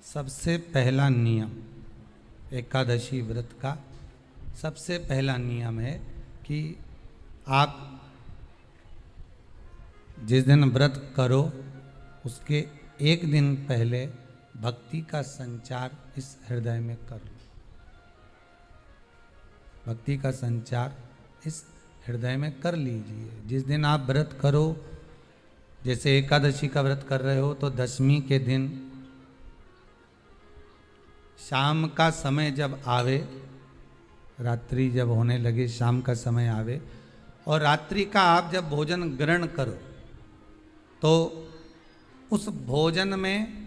सबसे पहला नियम एकादशी व्रत का सबसे पहला नियम है कि आप जिस दिन व्रत करो उसके एक दिन पहले भक्ति का संचार इस हृदय में कर लो। भक्ति का संचार इस हृदय में कर लीजिए। जिस दिन आप व्रत करो, जैसे एकादशी का व्रत कर रहे हो तो दशमी के दिन शाम का समय जब आवे, रात्रि जब होने लगे, शाम का समय आवे और रात्रि का आप जब भोजन ग्रहण करो तो उस भोजन में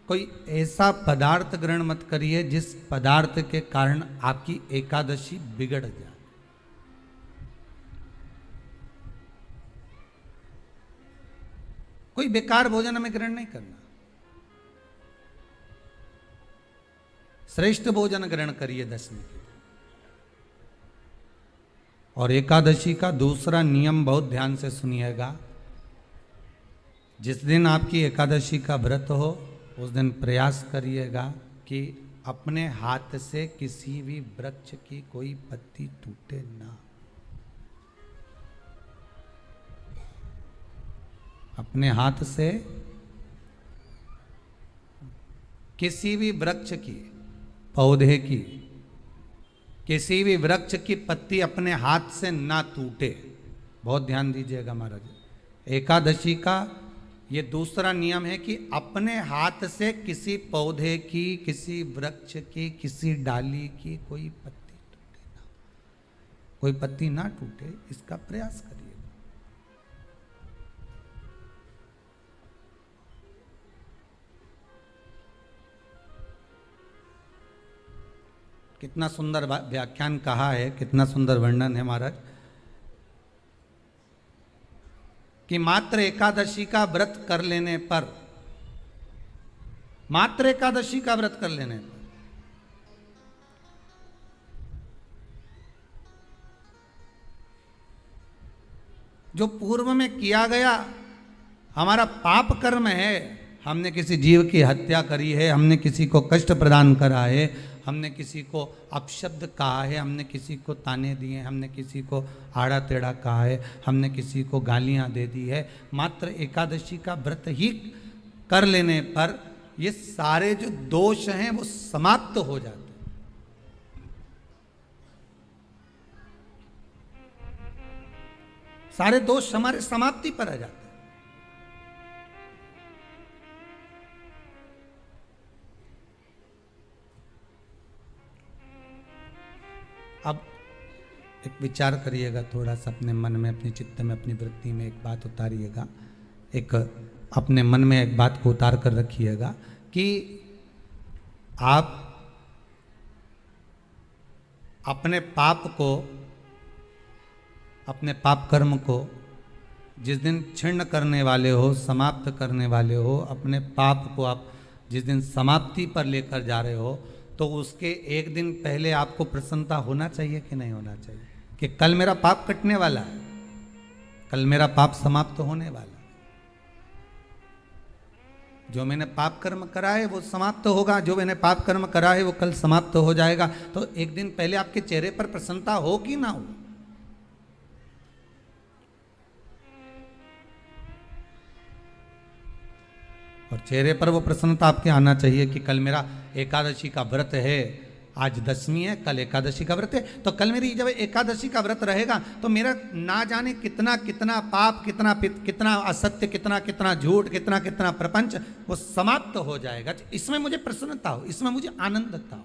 कोई ऐसा पदार्थ ग्रहण मत करिए जिस पदार्थ के कारण आपकी एकादशी बिगड़ जाए। कोई बेकार भोजन में ग्रहण नहीं करना, श्रेष्ठ भोजन ग्रहण करिए दशमी के। और एकादशी का दूसरा नियम बहुत ध्यान से सुनिएगा। जिस दिन आपकी एकादशी का व्रत हो उस दिन प्रयास करिएगा कि अपने हाथ से किसी भी वृक्ष की कोई पत्ती टूटे ना। अपने हाथ से किसी भी वृक्ष की, पौधे की, किसी भी वृक्ष की पत्ती अपने हाथ से ना टूटे। बहुत ध्यान दीजिएगा महाराज। एकादशी का ये दूसरा नियम है कि अपने हाथ से किसी पौधे की, किसी वृक्ष की, किसी डाली की कोई पत्ती टूटे ना, कोई पत्ती ना टूटे, इसका प्रयास करिए। कितना सुंदर व्याख्यान कहा है, कितना सुंदर वर्णन है महाराज कि मात्र एकादशी का व्रत कर लेने पर, मात्र एकादशी का व्रत कर लेने पर जो पूर्व में किया गया हमारा पाप कर्म है, हमने किसी जीव की हत्या करी है, हमने किसी को कष्ट प्रदान करा है, हमने किसी को अपशब्द कहा है, हमने किसी को ताने दिए, हमने किसी को आड़ा टेढ़ा कहा है, हमने किसी को गालियां दे दी है, मात्र एकादशी का व्रत ही कर लेने पर ये सारे जो दोष हैं वो समाप्त हो जाते हैं। सारे दोष हमारे समाप्ति पर आ जाते हैं। अब एक विचार करिएगा थोड़ा सा अपने मन में, अपने चित्त में, अपनी वृत्ति में एक बात उतारिएगा। एक अपने मन में एक बात को उतार कर रखिएगा कि आप अपने पाप को, अपने पाप कर्म को जिस दिन क्षीण करने वाले हो, समाप्त करने वाले हो, अपने पाप को आप जिस दिन समाप्ति पर लेकर जा रहे हो तो उसके एक दिन पहले आपको प्रसन्नता होना चाहिए कि नहीं होना चाहिए कि कल मेरा पाप कटने वाला है, कल मेरा पाप समाप्त होने वाला है। जो मैंने पाप कर्म करा है वो समाप्त होगा, जो मैंने पाप कर्म करा है वो कल समाप्त हो जाएगा। तो एक दिन पहले आपके चेहरे पर प्रसन्नता हो कि ना हो। और चेहरे पर वो प्रसन्नता आपके आना चाहिए कि कल मेरा एकादशी का व्रत है, आज दशमी है, कल एकादशी का व्रत है, तो कल मेरी जब एकादशी का व्रत रहेगा तो मेरा ना जाने कितना कितना पाप, कितना असत्य, कितना झूठ, कितना प्रपंच वो समाप्त हो जाएगा। इसमें मुझे प्रसन्नता हो, इसमें मुझे आनंदता हो।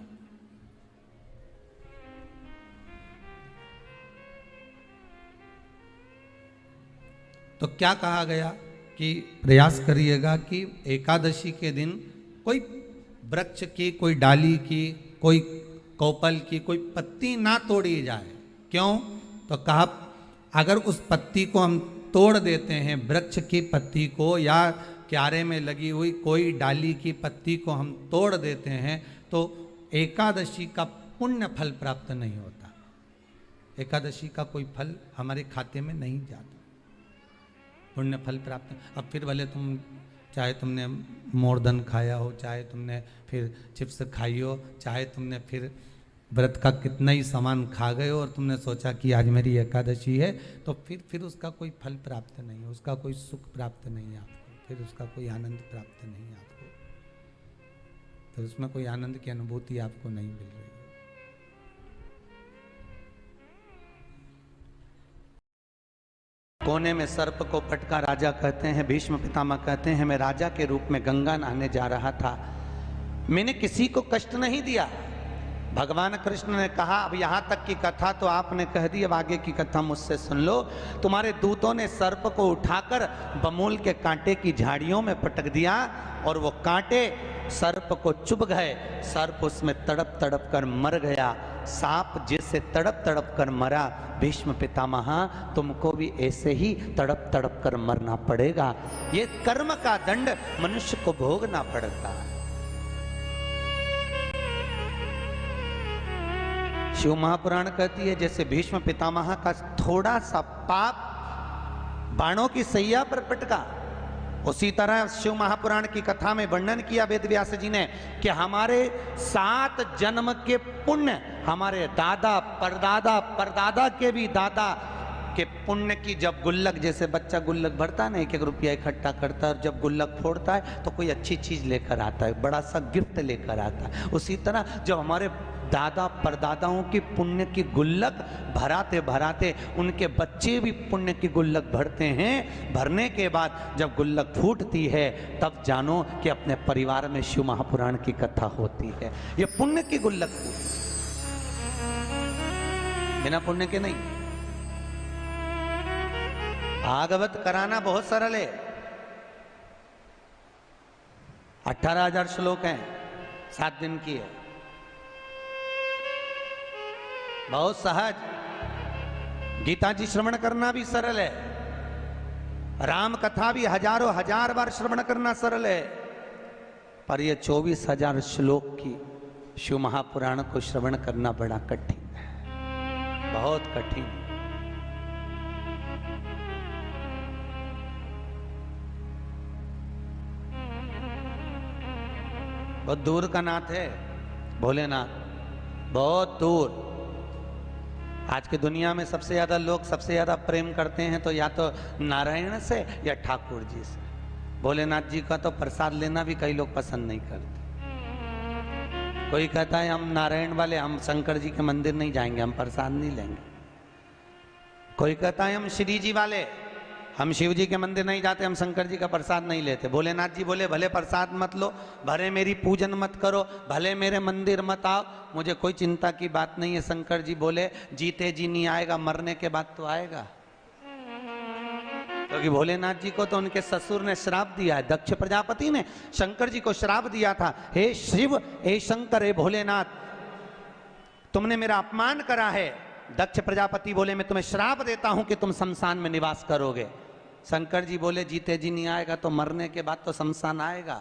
तो क्या कहा गया कि प्रयास करिएगा कि एकादशी के दिन कोई वृक्ष की, कोई डाली की, कोई कोपल की कोई पत्ती ना तोड़ी जाए। क्यों? तो कहा अगर उस पत्ती को हम तोड़ देते हैं, वृक्ष की पत्ती को या क्यारे में लगी हुई कोई डाली की पत्ती को हम तोड़ देते हैं तो एकादशी का पुण्य फल प्राप्त नहीं होता। एकादशी का कोई फल हमारे खाते में नहीं जाता, पुण्य फल प्राप्त। अब फिर भले तुम चाहे तुमने मोरधन खाया हो, चाहे तुमने फिर चिप्स खाई हो, चाहे तुमने फिर व्रत का कितना ही सामान खा गए हो और तुमने सोचा कि आज मेरी एकादशी है, तो फिर उसका कोई फल प्राप्त नहीं है, उसका कोई सुख प्राप्त नहीं है आपको, फिर उसका कोई आनंद प्राप्त नहीं है आपको, फिर उसमें कोई आनंद की अनुभूति आपको नहीं मिल रही है। कोने में सर्प को पटका राजा कहते हैं, भीष्म पितामह कहते हैं, मैं राजा के रूप में गंगा नहाने जा रहा था, मैंने किसी को कष्ट नहीं दिया। भगवान कृष्ण ने कहा अब यहां तक की कथा तो आपने कह दी, अब आगे की कथा मुझसे सुन लो। तुम्हारे दूतों ने सर्प को उठाकर बमूल के कांटे की झाड़ियों में पटक दिया और वो कांटे सर्प को चुभ गए, सर्प उसमें तड़प तड़प कर मर गया। सांप जैसे तड़प तड़प कर मरा, भीष्म पितामह तुमको भी ऐसे ही तड़प तड़प कर मरना पड़ेगा। ये कर्म का दंड मनुष्य को भोगना पड़ता है। शिव महापुराण कहती है जैसे भीष्म पितामह का थोड़ा सा पाप बाणों की सैया पर पटका, उसी तरह शिव महापुराण की कथा में वर्णन किया वेदव्यास जी ने कि हमारे 7 जन्म के पुण्य, हमारे दादा परदादा परदादा के भी दादा के पुण्य की जब गुल्लक, जैसे बच्चा गुल्लक भरता है ना, 1-1 रुपया इकट्ठा करता है और जब गुल्लक फोड़ता है तो कोई अच्छी चीज लेकर आता है, बड़ा सा गिफ्ट लेकर आता है। उसी तरह जब हमारे दादा परदादाओं की पुण्य की गुल्लक भराते भराते उनके बच्चे भी पुण्य की गुल्लक भरते हैं, भरने के बाद जब गुल्लक फूटती है तब जानो कि अपने परिवार में शिव महापुराण की कथा होती है। ये पुण्य की गुल्लक फूटती, बिना पुण्य के नहीं। भागवत कराना बहुत सरल है, 18,000 श्लोक हैं, 7 दिन की है, बहुत सहज। गीता जी श्रवण करना भी सरल है, राम कथा भी हजारों हजार बार श्रवण करना सरल है, पर यह 24,000 श्लोक की शिव महापुराण को श्रवण करना बड़ा कठिन है, बहुत कठिन। बहुत दूर का नाथ है भोलेनाथ, बहुत दूर। आज की दुनिया में सबसे ज्यादा लोग सबसे ज्यादा प्रेम करते हैं तो या तो नारायण से या ठाकुर जी से। भोलेनाथ जी का तो प्रसाद लेना भी कई लोग पसंद नहीं करते। कोई कहता है हम नारायण वाले, हम शंकर जी के मंदिर नहीं जाएंगे, हम प्रसाद नहीं लेंगे। कोई कहता है हम श्री जी वाले, हम शिव जी के मंदिर नहीं जाते, हम शंकर जी का प्रसाद नहीं लेते। भोलेनाथ जी बोले भले प्रसाद मत लो, भले मेरी पूजन मत करो, भले मेरे मंदिर मत आओ, मुझे कोई चिंता की बात नहीं है। शंकर जी बोले जीते जी नहीं आएगा, मरने के बाद तो आएगा। क्योंकि भोलेनाथ जी को तो उनके ससुर ने श्राप दिया है, दक्ष प्रजापति ने शंकर जी को श्राप दिया था, हे शिव, हे शंकर, हे भोलेनाथ, तुमने मेरा अपमान करा है। दक्ष प्रजापति बोले मैं तुम्हें श्राप देता हूं कि तुम शमशान में निवास करोगे। शंकर जी बोले जीते जी नहीं आएगा तो मरने के बाद तो शमशान आएगा,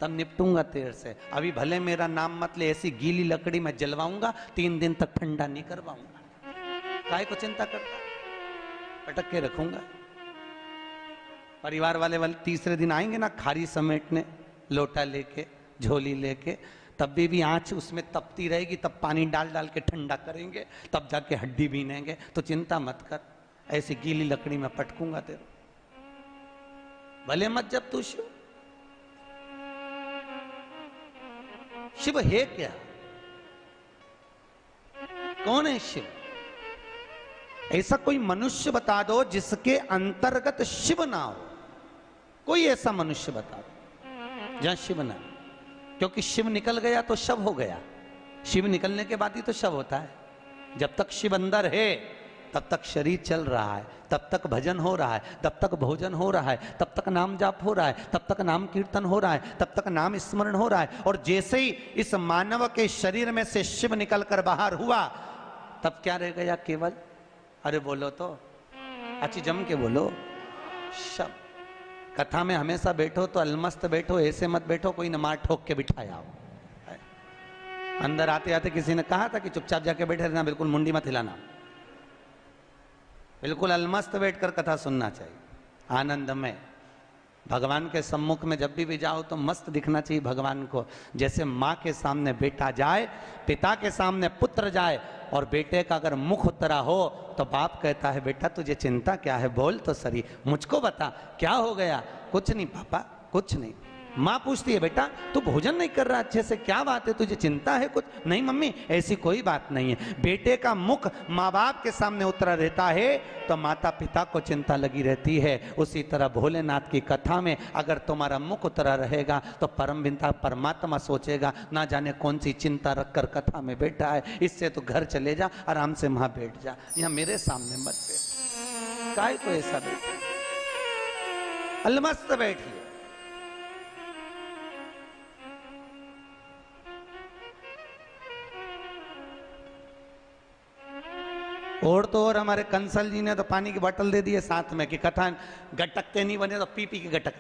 तब निपटूंगा तेरे से। अभी भले मेरा नाम मत ले, ऐसी गीली लकड़ी में जलवाऊंगा, 3 दिन तक ठंडा नहीं करवाऊंगा। काहे को चिंता करता, पटक के रखूंगा। परिवार वाले तीसरे दिन आएंगे ना खारी समेटने, लोटा लेके, झोली लेके, तब भी आंच उसमें तपती रहेगी, तब पानी डाल डाल के ठंडा करेंगे, तब जाके हड्डी बीनेंगे। तो चिंता मत कर, ऐसी गीली लकड़ी में पटकूंगा तेरे, भले मत जब तू शिव। शिव है क्या, कौन है शिव? ऐसा कोई मनुष्य बता दो जिसके अंतर्गत शिव ना हो, कोई ऐसा मनुष्य बता दो जहां शिव ना। क्योंकि शिव निकल गया तो शव हो गया, शिव निकलने के बाद ही तो शव होता है। जब तक शिव अंदर है तब तक शरीर चल रहा है, तब तक भजन हो रहा है, तब तक भोजन हो रहा है, तब तक नाम जाप हो रहा है, तब तक नाम कीर्तन हो रहा है, तब तक नाम स्मरण हो रहा है। और जैसे ही इस मानव के शरीर में से शिव निकलकर बाहर हुआ, तब क्या रह गया केवल? अरे बोलो तो, अच्छी जम के बोलो, शब। कथा में हमेशा बैठो तो अलमस्त बैठो, ऐसे मत बैठो कोई न मार ठोक के बिठाया हो। अंदर आते आते किसी ने कहा था कि चुपचाप जाके बैठे रहना, बिल्कुल मुंडी मत हिलाना, बिल्कुल अलमस्त बैठकर कथा सुनना चाहिए, आनंद में। भगवान के सम्मुख में जब भी जाओ तो मस्त दिखना चाहिए भगवान को। जैसे माँ के सामने बेटा जाए, पिता के सामने पुत्र जाए, और बेटे का अगर मुख उतरा हो तो बाप कहता है बेटा तुझे चिंता क्या है, बोल तो सही, मुझको बता क्या हो गया। कुछ नहीं पापा, कुछ नहीं। माँ पूछती है बेटा तू भोजन नहीं कर रहा अच्छे से, क्या बात है, तुझे चिंता है कुछ? नहीं मम्मी ऐसी कोई बात नहीं है। बेटे का मुख माँ बाप के सामने उतरा रहता है तो माता पिता को चिंता लगी रहती है। उसी तरह भोलेनाथ की कथा में अगर तुम्हारा मुख उतरा रहेगा तो परम पिता परमात्मा सोचेगा ना जाने कौन सी चिंता रखकर कथा में बैठा है, इससे तो घर चले जा, आराम से वहां बैठ जा, यहाँ मेरे सामने मत बैठ। काय को ऐसा बैठे, अलमस्त बैठिए। और तो और हमारे कंसल जी ने तो पानी की बोतल दे दी है साथ में कि कथा गटकते नहीं बने तो पी पी के गटक।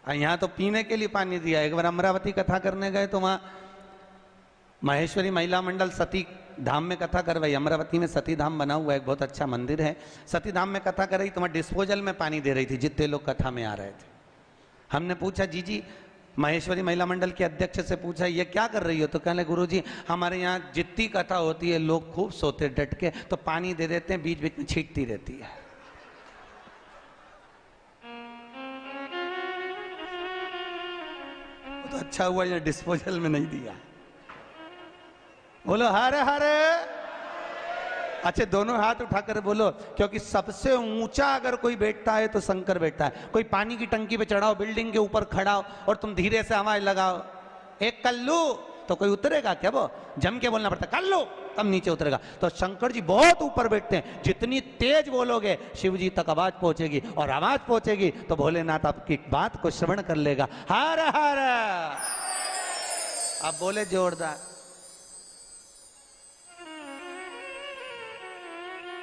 यहाँ तो पीने के लिए पानी दिया। एक बार अमरावती कथा करने गए तो वहां महेश्वरी महिला मंडल सती धाम में कथा करवाई। अमरावती में सती धाम बना हुआ है, एक बहुत अच्छा मंदिर है। सती धाम में कथा कर रही तो वहाँ डिस्पोजल में पानी दे रही थी जितने लोग कथा में आ रहे थे। हमने पूछा जी महेश्वरी महिला मंडल के अध्यक्ष से पूछा ये क्या कर रही हो? तो कहने गुरुजी हमारे यहाँ जितनी कथा होती है लोग खूब सोते डट के, तो पानी दे देते हैं, बीच बीच में छींटती रहती है। तो अच्छा हुआ ये डिस्पोजल में नहीं दिया। बोलो हरे हरे। अच्छा दोनों हाथ उठाकर बोलो, क्योंकि सबसे ऊंचा अगर कोई बैठता है तो शंकर बैठता है। कोई पानी की टंकी पे चढ़ाओ, बिल्डिंग के ऊपर खड़ा हो और तुम धीरे से आवाज लगाओ एक कल्लू, तो कोई उतरेगा क्या? वो जम के बोलना पड़ता कल्लू, तब नीचे उतरेगा। तो शंकर जी बहुत ऊपर बैठते हैं, जितनी तेज बोलोगे शिव जी तक आवाज पहुंचेगी, और आवाज पहुंचेगी तो भोलेनाथ आपकी बात को श्रवण कर लेगा। हर हर। अब बोले जोरदार,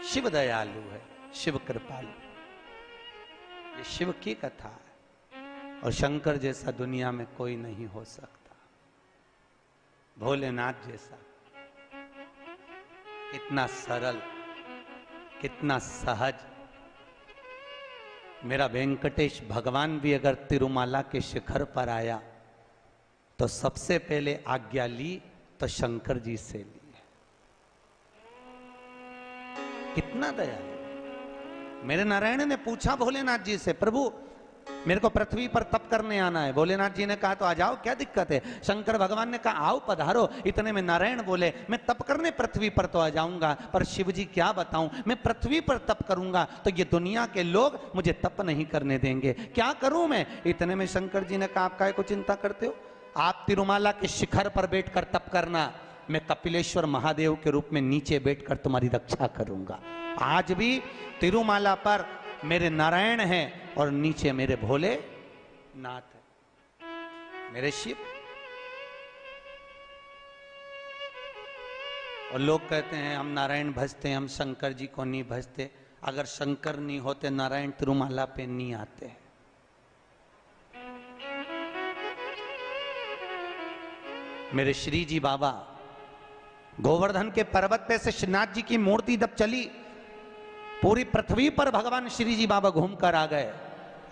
शिव दयालु है, शिव कृपालु। ये शिव की कथा है और शंकर जैसा दुनिया में कोई नहीं हो सकता। भोलेनाथ जैसा कितना सरल, कितना सहज। मेरा वेंकटेश भगवान भी अगर तिरुमाला के शिखर पर आया तो सबसे पहले आज्ञा ली तो शंकर जी से ली। कितना दयालु। मेरे नारायण ने पूछा भोलेनाथ जी से, प्रभु मेरे को पृथ्वी पर तप करने आना है। भोलेनाथ जी ने कहा तो आ जाओ, क्या दिक्कत है? शंकर भगवान ने कहा आओ पधारो। इतने में नारायण बोले मैं तप करने पृथ्वी पर तो आ जाऊंगा, पर शिव जी क्या बताऊं, मैं पृथ्वी पर तप करूंगा तो ये दुनिया के लोग मुझे तप नहीं करने देंगे, क्या करूं मैं? इतने में शंकर जी ने कहा आप काहे को चिंता करते हो, आप तिरुमाला के शिखर पर बैठकर तप करना, मैं कपिलेश्वर महादेव के रूप में नीचे बैठकर तुम्हारी रक्षा करूंगा। आज भी तिरुमाला पर मेरे नारायण हैं और नीचे मेरे भोले नाथ है, मेरे शिव। और लोग कहते हैं हम नारायण भजते हैं, हम शंकर जी को नहीं भजते। अगर शंकर नहीं होते नारायण तिरुमाला पे नहीं आते। मेरे श्री जी बाबा गोवर्धन के पर्वत पे से श्रीनाथ जी की मूर्ति जब चली, पूरी पृथ्वी पर भगवान श्री जी बाबा घूमकर आ गए।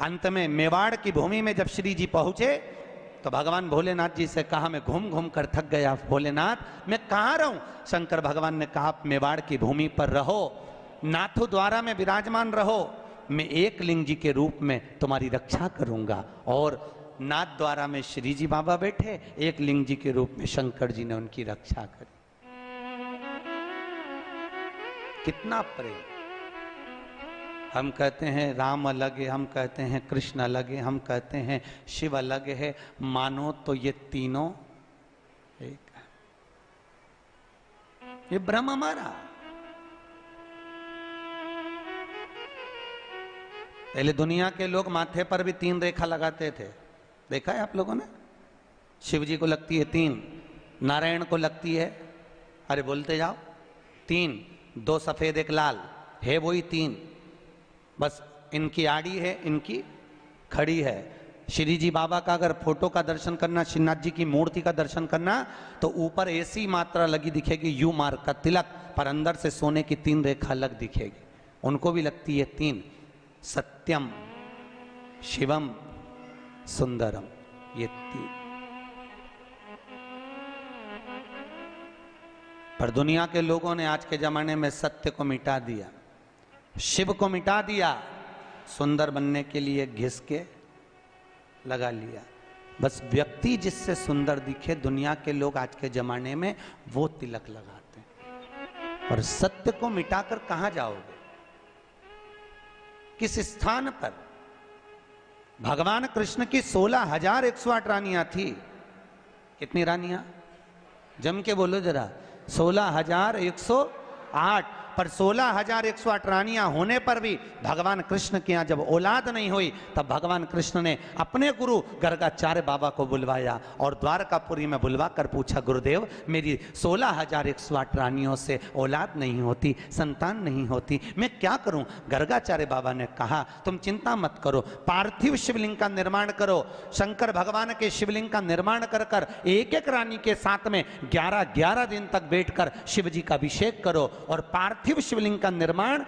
अंत में मेवाड़ की भूमि में जब श्री जी पहुंचे तो भगवान भोलेनाथ जी से कहा मैं घूम घूम कर थक गया भोलेनाथ, मैं कहाँ रहूं? शंकर भगवान ने कहा आप मेवाड़ की भूमि पर रहो, नाथु द्वारा में विराजमान रहो, मैं एक लिंग जी के रूप में तुम्हारी रक्षा करूंगा। और नाथ द्वारा में श्री जी बाबा बैठे, एक लिंग जी के रूप में शंकर जी ने उनकी रक्षा करी। कितना प्रेम। हम कहते हैं राम अलग है, हम कहते हैं कृष्ण अलग है, हम कहते हैं शिव अलग है, मानो तो ये तीनों एक है। ये ब्रह्म हमारा। पहले दुनिया के लोग माथे पर भी 3 रेखा लगाते थे, देखा है आप लोगों ने? शिव जी को लगती है 3, नारायण को लगती है, अरे बोलते जाओ 3, 2 सफेद 1 लाल है, वही 3। बस इनकी आड़ी है, इनकी खड़ी है। श्री जी बाबा का अगर फोटो का दर्शन करना, श्रीनाथ जी की मूर्ति का दर्शन करना, तो ऊपर ऐसी मात्रा लगी दिखेगी यू मार्क का तिलक, पर अंदर से सोने की 3 रेखा अलग दिखेगी। उनको भी लगती है 3, सत्यम, शिवम, सुंदरम, ये 3। पर दुनिया के लोगों ने आज के जमाने में सत्य को मिटा दिया, शिव को मिटा दिया, सुंदर बनने के लिए घिस के लगा लिया। बस व्यक्ति जिससे सुंदर दिखे, दुनिया के लोग आज के जमाने में वो तिलक लगाते हैं। और सत्य को मिटाकर कहां जाओगे, किस स्थान पर? भगवान कृष्ण की 16,108 रानियां थी। कितनी रानियां? जम के बोलो जरा। 16,108। पर 16,108 रानियां होने पर भी भगवान कृष्ण के यहां जब औलाद नहीं हुई, तब भगवान कृष्ण ने अपने गुरु गर्गाचार्य बाबा को बुलवाया और द्वारकापुरी में बुलवा कर पूछा, गुरुदेव मेरी 16,108 रानियों से औलाद नहीं होती, संतान नहीं होती, मैं क्या करूं? गर्गाचार्य बाबा ने कहा, तुम चिंता मत करो, पार्थिव शिवलिंग का निर्माण करो। शंकर भगवान के शिवलिंग का निर्माण कर कर एक एक रानी के साथ में 11-11 दिन तक बैठकर शिव जी का अभिषेक करो। और पार्थिव शिवलिंग का निर्माण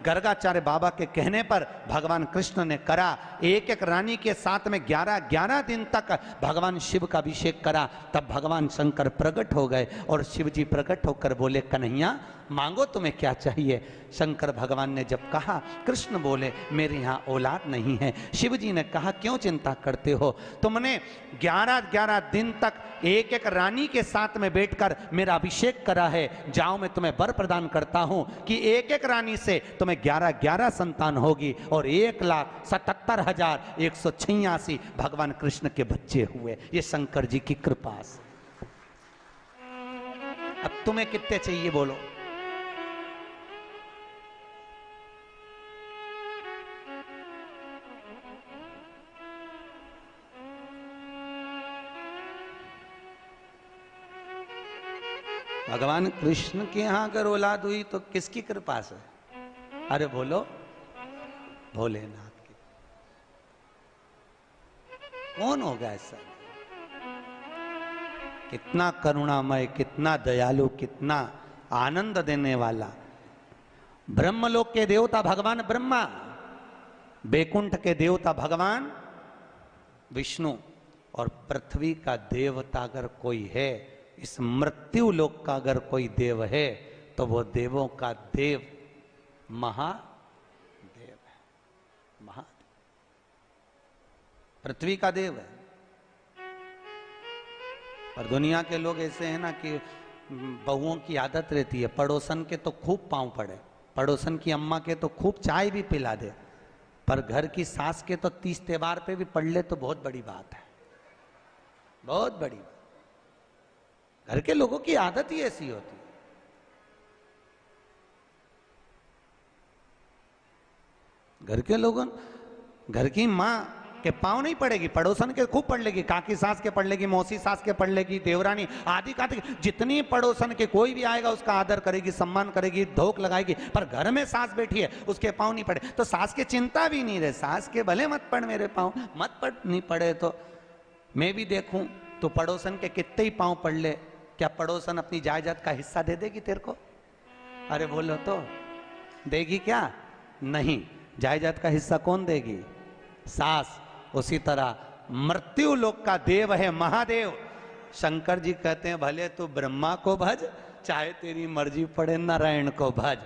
गर्गाचार्य बाबा के कहने पर भगवान कृष्ण ने करा। एक एक रानी के साथ में 11-11 दिन तक भगवान शिव का अभिषेक करा। तब भगवान शंकर प्रकट हो गए और शिव जी प्रकट होकर बोले, कन्हैया मांगो तुम्हें क्या चाहिए? शंकर भगवान ने जब कहा, कृष्ण बोले मेरे यहाँ औलाद नहीं है। शिव जी ने कहा, क्यों चिंता करते हो? तुमने 11-11 दिन तक एक एक रानी के साथ में बैठकर मेरा अभिषेक करा है। जाओ मैं तुम्हें वर प्रदान करता हूं कि एक एक रानी से तुम्हें 11-11 संतान होगी और 1,77,186 भगवान कृष्ण के बच्चे हुए। ये शंकर जी की कृपा से। अब तुम्हें कितने चाहिए बोलो? भगवान कृष्ण के यहां अगर औलाद हुई तो किसकी कृपा से? अरे बोलो, भोलेनाथ की। कौन होगा ऐसा? कितना करुणामय, कितना दयालु, कितना आनंद देने वाला। ब्रह्मलोक के देवता भगवान ब्रह्मा, बैकुंठ के देवता भगवान विष्णु, और पृथ्वी का देवता अगर कोई है, इस मृत्यु लोक का अगर कोई देव है, तो वो देवों का देव महादेव है। महादेव पृथ्वी का देव है। पर दुनिया के लोग ऐसे हैं ना कि बहुओं की आदत रहती है, पड़ोसन के तो खूब पांव पड़े, पड़ोसन की अम्मा के तो खूब चाय भी पिला दे, पर घर की सास के तो 30 त्योहार पे भी पढ़ ले तो बहुत बड़ी बात है, बहुत बड़ी बात। घर के लोगों की आदत ही ऐसी होती है। घर के लोगों, घर की मां के पांव नहीं पड़ेगी, पड़ोसन के खूब पढ़ लेगी, काकी सास के पढ़ लेगी, मौसी सास के पढ़ लेगी, देवरानी आदि का जितनी पड़ोसन के कोई भी आएगा उसका आदर करेगी, सम्मान करेगी, धोख लगाएगी। पर घर में सास बैठी है, उसके पांव नहीं पड़े तो सास की चिंता भी नहीं रहे, सास के भले मत पड़ मेरे पांव, मत पड़, नहीं पड़े तो मैं भी देखूं तो पड़ोसन के कितने ही पांव पड़ ले, क्या पड़ोसन अपनी जायदाद का हिस्सा दे देगी तेरे को? अरे बोलो तो, देगी क्या? नहीं। जायदाद का हिस्सा कौन देगी? सास। उसी तरह मृत्यु लोक का देव है महादेव। शंकर जी कहते हैं, भले तू ब्रह्मा को भज, चाहे तेरी मर्जी पड़े नारायण को भज,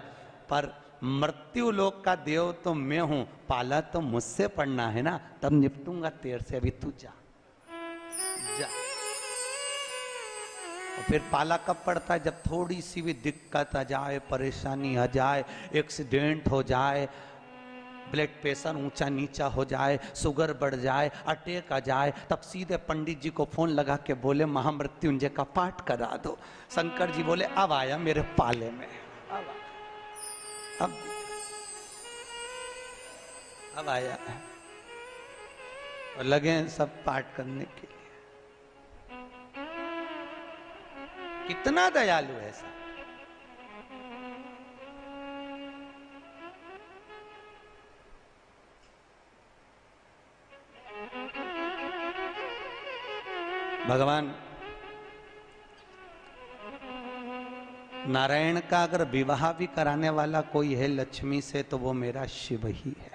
पर मृत्यु लोक का देव तो मैं हूं, पाला तो मुझसे पड़ना है ना, तब निपटूंगा तेरे से, अभी तू जा जा। फिर पाला कब पड़ता है? जब थोड़ी सी भी दिक्कत आ जाए, परेशानी आ जाए, एक्सीडेंट हो जाए, ब्लड प्रेशर ऊंचा नीचा हो जाए, शुगर बढ़ जाए, अटैक आ जाए, तब सीधे पंडित जी को फोन लगा के बोले महामृत्युंजय का पाठ करा दो। शंकर जी बोले अब आया मेरे पाले में, अब आया, और लगे सब पाठ करने के लिए। कितना दयालु है ऐसा। भगवान नारायण का अगर विवाह भी कराने वाला कोई है लक्ष्मी से तो वो मेरा शिव ही है।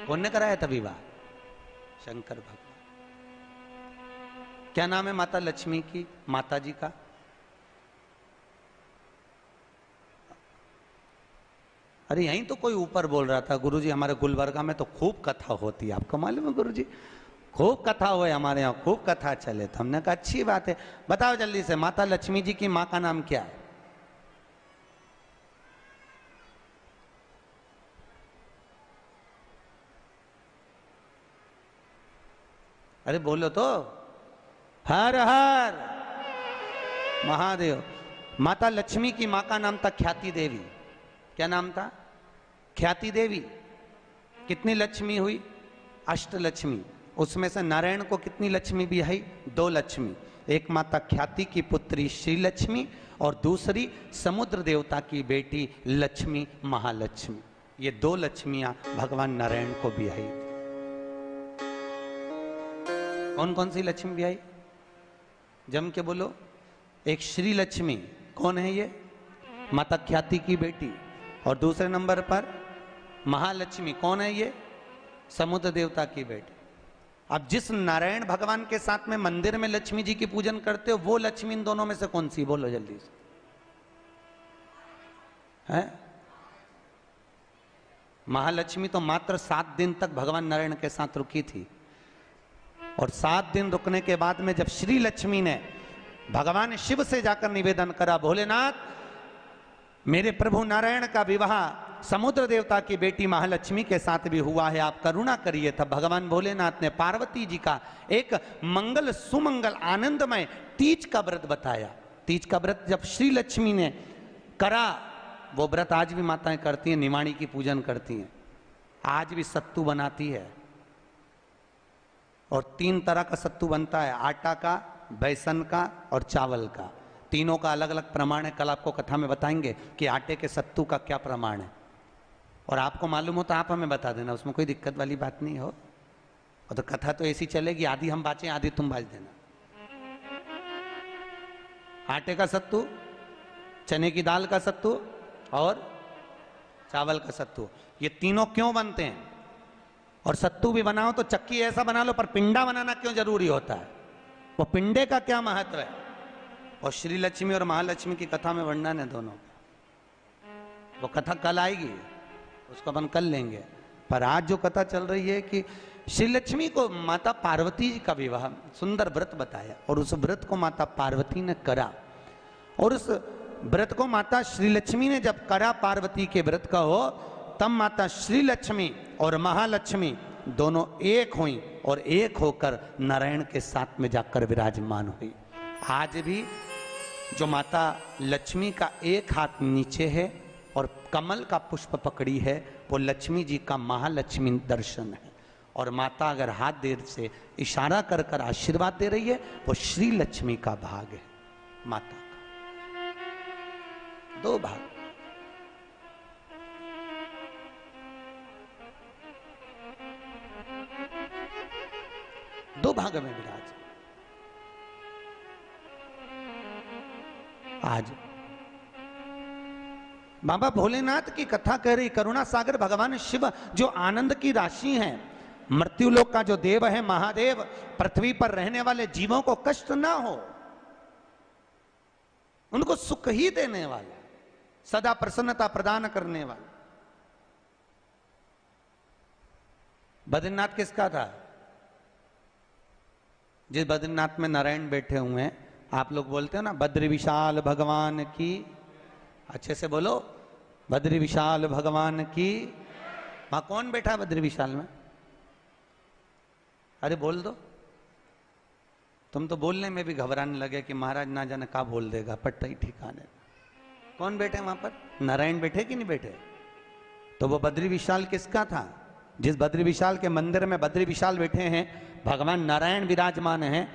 कौन ने कराया था विवाह? शंकर भगवान। क्या नाम है माता लक्ष्मी की, माता जी का? अरे यहीं तो कोई ऊपर बोल रहा था, गुरुजी हमारे गुलबर्गा में तो खूब कथा होती है। आपको मालूम है गुरुजी, खूब कथा हुए हमारे यहाँ, खूब कथा चले। तो हमने कहा अच्छी बात है, बताओ जल्दी से माता लक्ष्मी जी की माँ का नाम क्या है? अरे बोलो तो। हर हर महादेव। माता लक्ष्मी की माँ का नाम था ख्याति देवी। क्या नाम था? ख्याति देवी। कितनी लक्ष्मी हुई? अष्टलक्ष्मी। उसमें से नारायण को कितनी लक्ष्मी भी आई? 2 लक्ष्मी। एक माता ख्याति की पुत्री श्री लक्ष्मी और दूसरी समुद्र देवता की बेटी लक्ष्मी महालक्ष्मी। ये 2 लक्ष्मियां भगवान नारायण को भी आई। कौन कौन सी लक्ष्मी भी आई? जम के बोलो। एक श्री लक्ष्मी, कौन है ये? माता ख्याति की बेटी। और दूसरे नंबर पर महालक्ष्मी, कौन है ये? समुद्र देवता की बेटी। अब जिस नारायण भगवान के साथ में मंदिर में लक्ष्मी जी की पूजन करते हो, वो लक्ष्मी इन दोनों में से कौन सी? बोलो जल्दी से। है? महालक्ष्मी तो मात्र 7 दिन तक भगवान नारायण के साथ रुकी थी, और 7 दिन रुकने के बाद में जब श्री लक्ष्मी ने भगवान शिव से जाकर निवेदन करा, भोलेनाथ मेरे प्रभु नारायण का विवाह समुद्र देवता की बेटी महालक्ष्मी के साथ भी हुआ है, आप करुणा करिए। तब भगवान भोलेनाथ ने पार्वती जी का एक मंगल सुमंगल आनंदमय तीज का व्रत बताया। तीज का व्रत जब श्री लक्ष्मी ने करा, वो व्रत आज भी माताएं करती हैं, निमाणी की पूजन करती हैं, आज भी सत्तू बनाती है। और 3 तरह का सत्तू बनता है, आटा का, बेसन का और चावल का। तीनों का अलग अलग प्रमाण है। कल आपको कथा में बताएंगे कि आटे के सत्तू का क्या प्रमाण है, और आपको मालूम हो तो आप हमें बता देना, उसमें कोई दिक्कत वाली बात नहीं हो। और तो कथा तो ऐसी चलेगी, आधी हम बाँचें आधी तुम बाँच देना। आटे का सत्तू, चने की दाल का सत्तू और चावल का सत्तू, ये तीनों क्यों बनते हैं? और सत्तू भी बनाओ तो चक्की ऐसा बना लो, पर पिंडा बनाना क्यों जरूरी होता है? वो पिंडे का क्या महत्व है? और श्री लक्ष्मी और महालक्ष्मी की कथा में वर्णन है दोनों। वो कथा कल आएगी, उसको अपन कल लेंगे। पर आज जो कथा चल रही है कि श्री लक्ष्मी को माता पार्वती जी का विवाह, सुंदर व्रत बताया, और उस व्रत को माता पार्वती ने करा। और उस व्रत को माता श्री लक्ष्मी ने जब करा, पार्वती के व्रत का हो, तब माता श्री लक्ष्मी और महालक्ष्मी दोनों एक हुई, और एक होकर नारायण के साथ में जाकर विराजमान हुई। आज भी जो माता लक्ष्मी का एक हाथ नीचे है और कमल का पुष्प पकड़ी है, वो लक्ष्मी जी का महालक्ष्मी दर्शन है। और माता अगर हाथ देर से इशारा कर कर आशीर्वाद दे रही है, वो श्री लक्ष्मी का भाग है। माता का 2 भाग। दो भाग में विराज। आज बाबा भोलेनाथ की कथा कह रही, करुणा सागर भगवान शिव जो आनंद की राशि हैं, मृत्युलोक का जो देव है महादेव, पृथ्वी पर रहने वाले जीवों को कष्ट ना हो, उनको सुख ही देने वाला, सदा प्रसन्नता प्रदान करने वाला। बद्रीनाथ किसका था? जिस बद्रीनाथ में नारायण बैठे हुए हैं, आप लोग बोलते हो ना बद्री विशाल भगवान की, अच्छे से बोलो, बद्री विशाल भगवान की। वहां कौन बैठा है बद्री विशाल में? अरे बोल दो। तुम तो बोलने में भी घबराने लगे कि महाराज ना जाने क्या बोल देगा, पट्टा ही ठिकाने। कौन बैठे वहां पर? नारायण बैठे कि नहीं बैठे? तो वो बद्री विशाल किसका था? जिस बद्री विशाल के मंदिर में बद्री विशाल बैठे हैं, भगवान नारायण विराजमान हैं,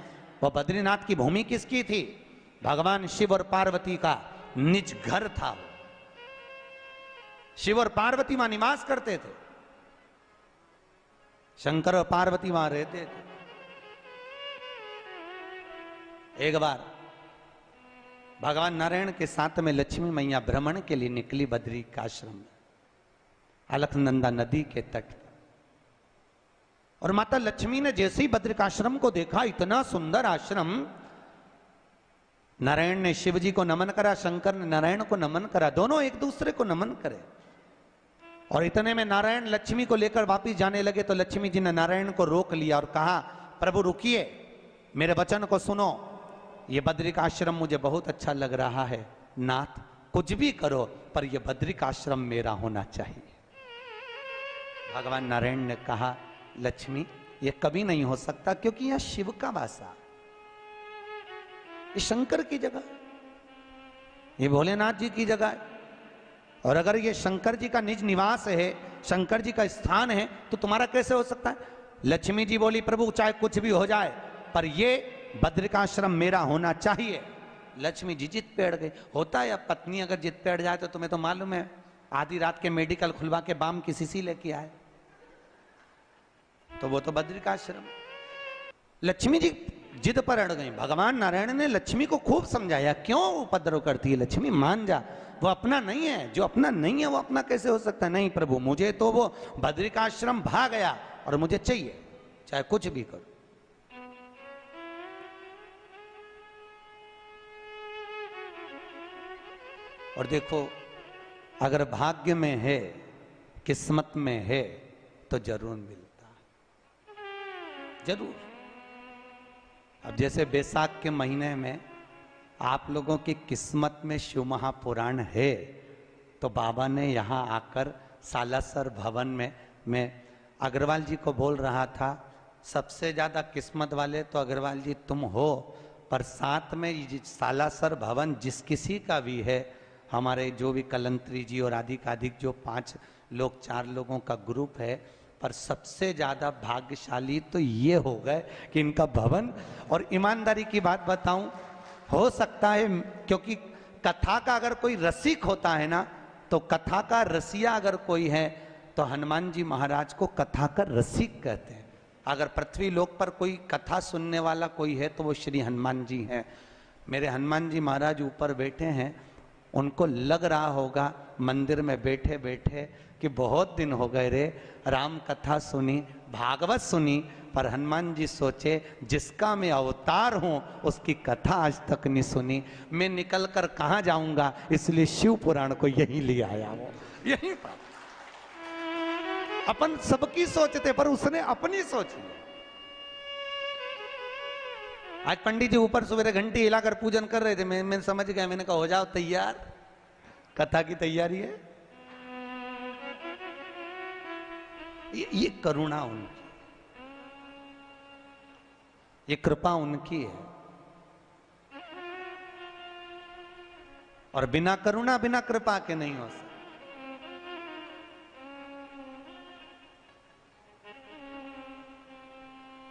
वह बद्रीनाथ की भूमि किसकी थी? भगवान शिव और पार्वती का निज घर था। शिव और पार्वती वहां निवास करते थे, शंकर और पार्वती वहां रहते थे। एक बार भगवान नारायण के साथ में लक्ष्मी मैया भ्रमण के लिए निकली बद्री का आश्रम, अलकनंदा नदी के तट पर। और माता लक्ष्मी ने जैसे ही बद्रिकाश्रम को देखा, इतना सुंदर आश्रम, नारायण ने शिव जी को नमन करा, शंकर ने नारायण को नमन करा, दोनों एक दूसरे को नमन करे। और इतने में नारायण लक्ष्मी को लेकर वापिस जाने लगे तो लक्ष्मी जी ने नारायण को रोक लिया और कहा, प्रभु रुकिए, मेरे वचन को सुनो, ये बद्रिक आश्रम मुझे बहुत अच्छा लग रहा है, नाथ कुछ भी करो पर यह बद्रिक आश्रम मेरा होना चाहिए। भगवान नारायण ने कहा, लक्ष्मी ये कभी नहीं हो सकता, क्योंकि यह शिव का वासा, ये शंकर की जगह, ये भोलेनाथ जी की जगह है, और अगर ये शंकर जी का निज निवास है, शंकर जी का स्थान है, तो तुम्हारा कैसे हो सकता है? लक्ष्मी जी बोली, प्रभु चाहे कुछ भी हो जाए पर ये बद्रिकाश्रम मेरा होना चाहिए। लक्ष्मी जी जिद पे अड़ गई। होता है, अब पत्नी अगर जिद पे अड़ जाए तो तुम्हें तो मालूम है, आधी रात के मेडिकल खुलवा के बाम की शीशी लेके आए, तो वो तो बद्रिकाश्रम। लक्ष्मी जी जिद पर अड़ गई। भगवान नारायण ने लक्ष्मी को खूब समझाया, क्यों उपद्रव करती है लक्ष्मी, मान जा, वो अपना नहीं है, जो अपना नहीं है वो अपना कैसे हो सकता है? नहीं प्रभु, मुझे तो वो बद्रिकाश्रम भाग गया और मुझे चाहिए, चाहे कुछ भी करो। और देखो, अगर भाग्य में है, किस्मत में है, तो जरूर मिलता है, जरूर। अब जैसे बैसाख के महीने में आप लोगों की किस्मत में शिव महापुराण है, तो बाबा ने यहाँ आकर सालासर भवन में, मैं अग्रवाल जी को बोल रहा था, सबसे ज़्यादा किस्मत वाले तो अग्रवाल जी तुम हो, पर साथ में ये सालासर भवन जिस किसी का भी है, हमारे जो भी कलंत्री जी और अधिक जो 5 लोग 4 लोगों का ग्रुप है, पर सबसे ज़्यादा भाग्यशाली तो ये हो गए कि इनका भवन। और ईमानदारी की बात बताऊं, हो सकता है, क्योंकि कथा का अगर कोई रसिक होता है ना, तो कथा का रसिया अगर कोई है तो हनुमान जी महाराज को कथा का रसिक कहते हैं। अगर पृथ्वी लोक पर कोई कथा सुनने वाला कोई है तो वो श्री हनुमान जी हैं। मेरे हनुमान जी महाराज ऊपर बैठे हैं, उनको लग रहा होगा मंदिर में बैठे बैठे कि बहुत दिन हो गए रे, राम कथा सुनी, भागवत सुनी, पर हनुमान जी सोचे जिसका मैं अवतार हूं उसकी कथा आज तक नहीं सुनी, मैं निकल कर कहाँ जाऊंगा, इसलिए शिव पुराण को यहीं ले आया हूं, यहीं पर। अपन सबकी सोचते पर उसने अपनी सोची। आज पंडित जी ऊपर सवेरे घंटी हिलाकर पूजन कर रहे थे, मैं समझ गया, मैंने कहा हो जाओ तैयार, कथा की तैयारी है। ये करुणा उनकी, ये कृपा उनकी है। और बिना करुणा बिना कृपा के नहीं हो सकता।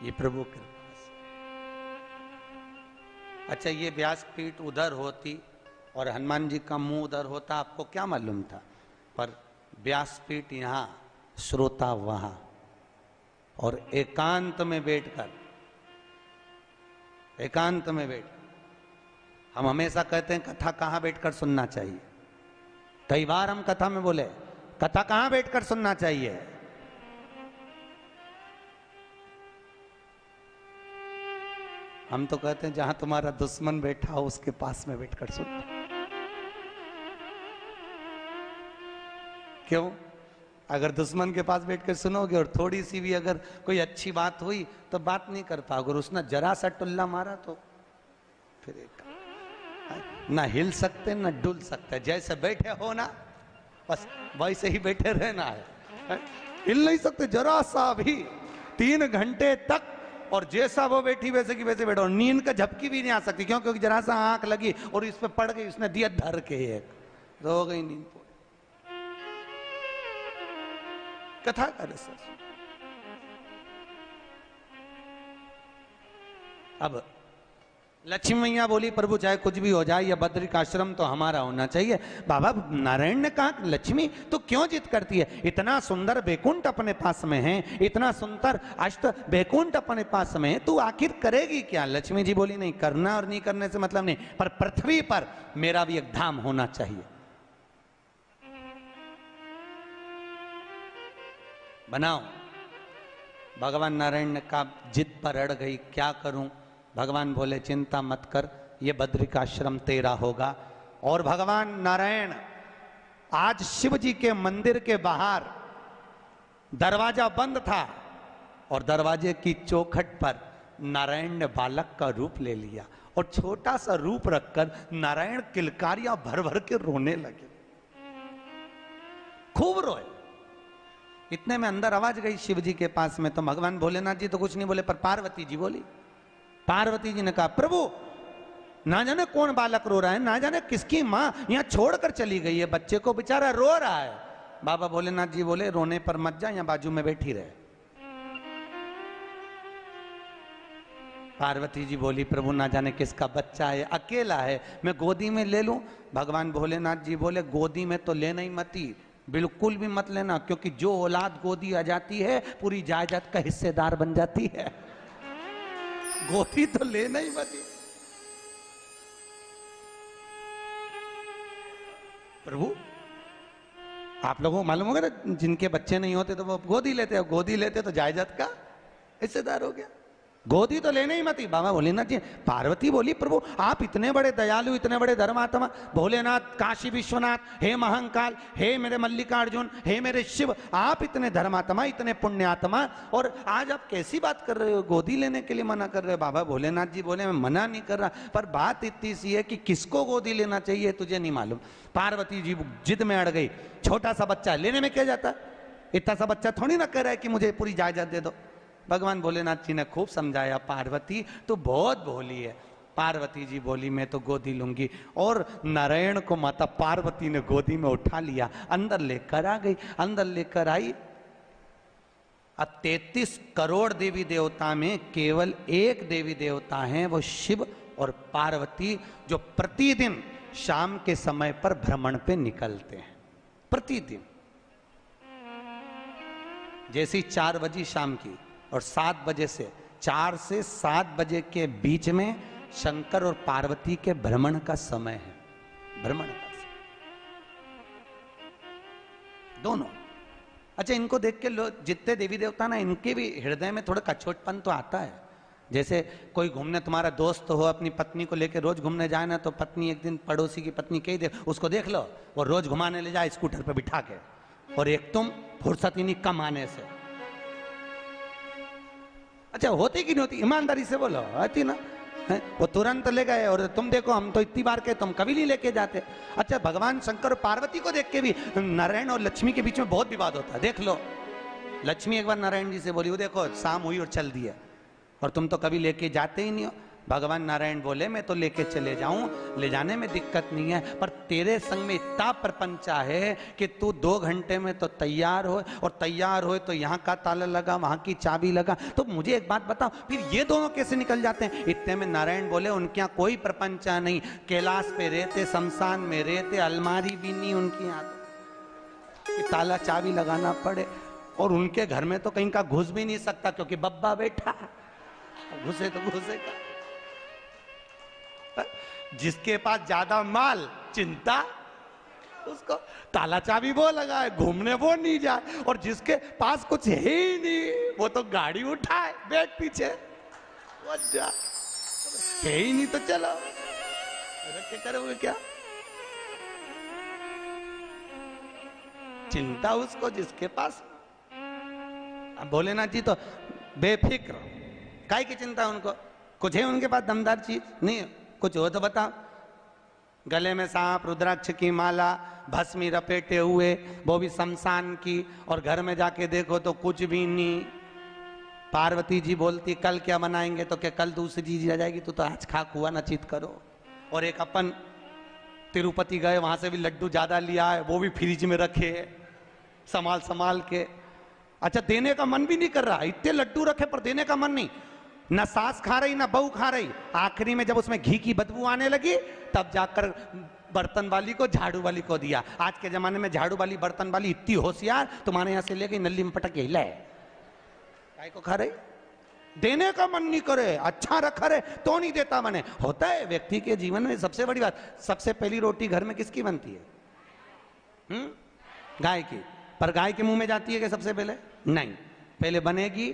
ये प्रभु कृपा से। अच्छा, ये व्यासपीठ उधर होती और हनुमान जी का मुंह उधर होता, आपको क्या मालूम था? पर व्यासपीठ यहाँ, श्रोता वहां, और एकांत में बैठकर, एकांत में बैठ, हम हमेशा कहते हैं कथा कहां बैठकर सुनना चाहिए। कई बार हम कथा में बोले कथा कहां बैठकर सुनना चाहिए। हम तो कहते हैं जहां तुम्हारा दुश्मन बैठा हो उसके पास में बैठकर सुनना। क्यों? अगर दुश्मन के पास बैठकर सुनोगे और थोड़ी सी भी अगर कोई अच्छी बात हुई तो बात नहीं कर पाओगे, अगर उसने जरा सा टुल्ला मारा तो फिर एक ना हिल सकते ना डुल सकते, जैसे बैठे हो ना बस वैसे ही बैठे रहना है, हिल नहीं सकते जरा सा भी 3 घंटे तक, और जैसा वो बैठी वैसे की वैसे बैठो, नींद का झपकी भी नहीं आ सकती। क्यों? क्योंकि जरा सा आंख लगी और इस पे पड़ गई, उसने दिया धर के, एक तो हो गई नींद। कथा का रस। अब लक्ष्मी मैया बोली प्रभु चाहे कुछ भी हो जाए यह बद्रिक आश्रम तो हमारा होना चाहिए। बाबा नारायण ने कहा लक्ष्मी तू क्यों जिद करती है, इतना सुंदर बैकुंठ अपने पास में है, इतना सुंदर अष्ट बैकुंठ अपने पास में है, तू आखिर करेगी क्या। लक्ष्मी जी बोली नहीं, करना और नहीं करने से मतलब नहीं, पर पृथ्वी पर मेरा भी एक धाम होना चाहिए। बनाओ। भगवान नारायण ने कहा जिद पर अड़ गई, क्या करूं। भगवान बोले चिंता मत कर, ये बद्रिक आश्रम तेरा होगा। और भगवान नारायण आज शिव जी के मंदिर के बाहर दरवाजा बंद था और दरवाजे की चौखट पर नारायण ने बालक का रूप ले लिया और छोटा सा रूप रखकर नारायण किलकारियां भर भर के रोने लगे, खूब रोए। इतने में अंदर आवाज गई शिव जी के पास में, तो भगवान भोलेनाथ जी तो कुछ नहीं बोले, पर पार्वती जी बोली। पार्वती जी ने कहा प्रभु ना जाने कौन बालक रो रहा है, ना जाने किसकी मां यहां छोड़कर चली गई है, बच्चे को बेचारा रो रहा है। बाबा भोलेनाथ जी बोले रोने पर मत जा, यहां बाजू में बैठी रहे। पार्वती जी बोली प्रभु ना जाने किसका बच्चा है, अकेला है, मैं गोदी में ले लूं। भगवान भोलेनाथ जी बोले गोदी में तो लेना ही मती, बिल्कुल भी मत लेना, क्योंकि जो औलाद गोदी आ जाती है पूरी जायदाद का हिस्सेदार बन जाती है, गोदी तो लेना ही मत। प्रभु आप लोगों को मालूम होगा ना जिनके बच्चे नहीं होते तो वो गोदी लेते हैं, गोदी लेते तो जायदाद का हिस्सेदार हो गया, गोदी तो लेने ही मत। बाबा भोलेनाथ जी, पार्वती बोली प्रभु आप इतने बड़े दयालु, इतने बड़े धर्मात्मा, भोलेनाथ, काशी विश्वनाथ, हे महंकाल, हे मेरे मल्लिकार्जुन, हे मेरे शिव, आप इतने धर्मात्मा, इतने पुण्यात्मा, और आज आप कैसी बात कर रहे हो, गोदी लेने के लिए मना कर रहे हो। बाबा भोलेनाथ जी बोले मैं मना नहीं कर रहा, पर बात इतनी सी है कि किसको गोदी लेना चाहिए तुझे नहीं मालूम। पार्वती जी जिद में अड़ गई, छोटा सा बच्चा लेने में क्या जाता, इतना सा बच्चा थोड़ी ना कह रहा है कि मुझे पूरी जायदाद दे दो। भगवान भोलेनाथ जी ने खूब समझाया, पार्वती तो बहुत भोली है। पार्वती जी बोली मैं तो गोदी लूंगी, और नारायण को माता पार्वती ने गोदी में उठा लिया, अंदर लेकर आ गई। अंदर लेकर आई, अब 33 करोड़ देवी देवता में केवल एक देवी देवता हैं, वो शिव और पार्वती, जो प्रतिदिन शाम के समय पर भ्रमण पे निकलते हैं। प्रतिदिन जैसी 4 बजे शाम की और 7 बजे से 4 से 7 बजे के बीच में शंकर और पार्वती के भ्रमण का समय है, भ्रमण का समय दोनों। अच्छा इनको देख के लोग जितने देवी देवता ना, इनके भी हृदय में थोड़ा कछोटपन तो आता है। जैसे कोई घूमने, तुम्हारा दोस्त हो अपनी पत्नी को लेकर रोज घूमने जाए ना, तो पत्नी एक दिन पड़ोसी की पत्नी कही दे उसको देख लो, वो रोज घुमाने ले जाए स्कूटर पे बिठा के, और एक तुम फुर्सत ही नहीं कमाने से। अच्छा होती कि नहीं होती, ईमानदारी से बोलो, आती ना है? वो तुरंत ले गए, और तुम देखो हम तो इतनी बार के तुम कभी नहीं लेके जाते। अच्छा भगवान शंकर और पार्वती को देख के भी नारायण और लक्ष्मी के बीच में बहुत विवाद होता है। देख लो, लक्ष्मी एक बार नारायण जी से बोली वो देखो शाम हुई और चल दी है, और तुम तो कभी लेके जाते ही नहीं हो। भगवान नारायण बोले मैं तो लेके चले जाऊं, ले जाने में दिक्कत नहीं है, पर तेरे संग में इतना प्रपंचा है कि तू 2 घंटे में तो तैयार हो, और तैयार हो तो यहाँ का ताला लगा, वहां की चाबी लगा, तो मुझे एक बात बताओ फिर ये दोनों कैसे निकल जाते हैं। इतने में नारायण बोले उनके यहाँ कोई प्रपंचा नहीं, कैलाश पे रहते, शमशान में रहते, अलमारी भी नहीं उनकी यहाँ कि ताला चाबी लगाना पड़े, और उनके घर में तो कहीं का घुस भी नहीं सकता क्योंकि बब्बा बैठा, घुसे तो घुसेगा। जिसके पास ज्यादा माल चिंता उसको, ताला चाबी वो लगाए, घूमने वो नहीं जाए, और जिसके पास कुछ है ही नहीं वो तो गाड़ी उठाए बैठ पीछे, वो जा है ही नहीं तो चलो, क्या करोगे क्या, चिंता उसको जिसके पास। भोलेनाथ जी तो बेफिक्र, काय की चिंता उनको, कुछ है उनके पास दमदार चीज नहीं है, कुछ हो तो बताओ। गले में सांप, रुद्राक्ष की माला, भस्मी रपेटे हुए, वो भी शमशान की, और घर में जाके देखो तो कुछ भी नहीं। पार्वती जी बोलती कल क्या बनाएंगे, तो क्या कल दूसरी चीज आ जाएगी, तो आज खाक हुआ ना चित करो। और एक अपन तिरुपति गए, वहां से भी लड्डू ज्यादा लिया है, वो भी फ्रिज में रखे है संभाल संभाल के। अच्छा देने का मन भी नहीं कर रहा, इतने लड्डू रखे पर देने का मन नहीं। न सास खा रही न बहू खा रही। आखिरी में जब उसमें घी की बदबू आने लगी तब जाकर बर्तन वाली को, झाड़ू वाली को दिया। आज के जमाने में झाड़ू वाली, बर्तन वाली इतनी होशियार, तुम्हारे यहां से लेके नली में पटक के हिला है। काय को खा रही? देने का मन नहीं करे, अच्छा रखा रहे तो नहीं देता मने। होता है व्यक्ति के जीवन में। सबसे बड़ी बात, सबसे पहली रोटी घर में किसकी बनती है? गाय की। पर गाय के मुंह में जाती है कि सबसे पहले? नहीं, पहले बनेगी,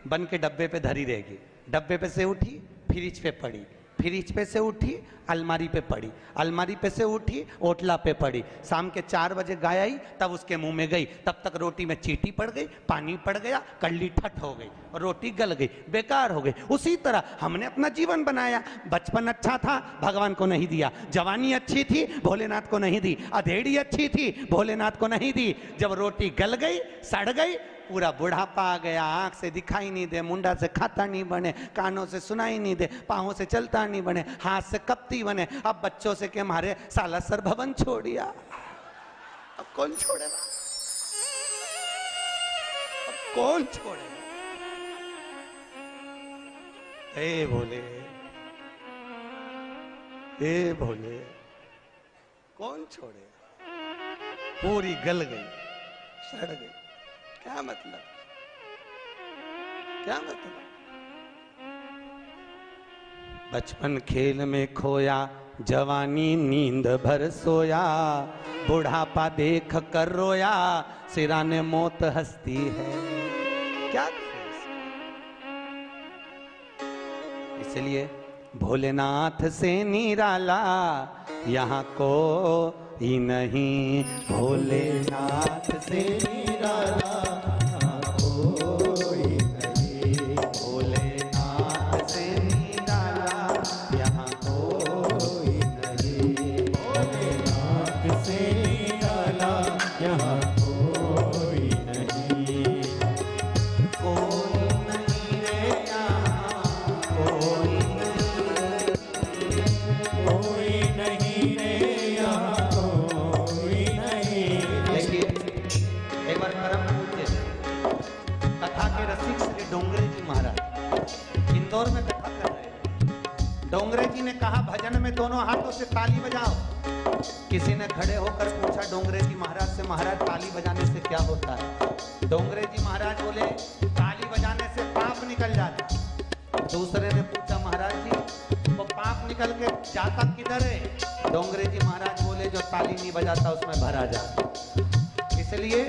बन के डब्बे पे धरी रहेगी, डब्बे पे से उठी, फ्रिज पे पड़ी, फ्रिज पे से उठी, अलमारी पे पड़ी, अलमारी पे से उठी, ओटला पे पड़ी। शाम के 4 बजे गाय आई, तब उसके मुंह में गई, तब तक रोटी में चींटी पड़ गई, पानी पड़ गया, कड़ली ठट हो गई और रोटी गल गई, बेकार हो गई। उसी तरह हमने अपना जीवन बनाया। बचपन अच्छा था, भगवान को नहीं दिया। जवानी अच्छी थी, भोलेनाथ को नहीं दी। अधेड़ी अच्छी थी, भोलेनाथ को नहीं दी। जब रोटी गल गई, सड़ गई, पूरा बुढ़ापा आ गया, आंख से दिखाई नहीं दे, मुंडा से खाता नहीं बने, कानों से सुनाई नहीं दे, पांवों से चलता नहीं बने, हाथ से कपती बने। अब बच्चों से के मारे साला सर भवन छोड़िया। अब कौन छोड़ेगा? अब कौन छोड़ेगा? ए भोले, ए भोले, कौन छोड़ेगा? पूरी गल गई, सड़ गई। क्या मतलब? क्या मतलब? बचपन खेल में खोया, जवानी नींद भर सोया, बुढ़ापा देख कर रोया, सिराने मौत हंसती है। क्या करें? इसलिए भोलेनाथ से निराला यहाँ को ही नहीं, भोलेनाथ से निराला डोंगरे जी ने कहा, भजन में दोनों हाथों से ताली बजाओ। किसी ने खड़े होकर पूछा डोंगरे जी महाराज से, महाराज ताली बजाने से क्या होता है? डोंगरे जी महाराज बोले, ताली बजाने से पाप निकल जाता। दूसरे ने पूछा, महाराज जी वो पाप निकल के जाता किधर है? डोंगरे जी महाराज बोले, जो ताली नहीं बजाता उसमें भरा जाता। इसलिए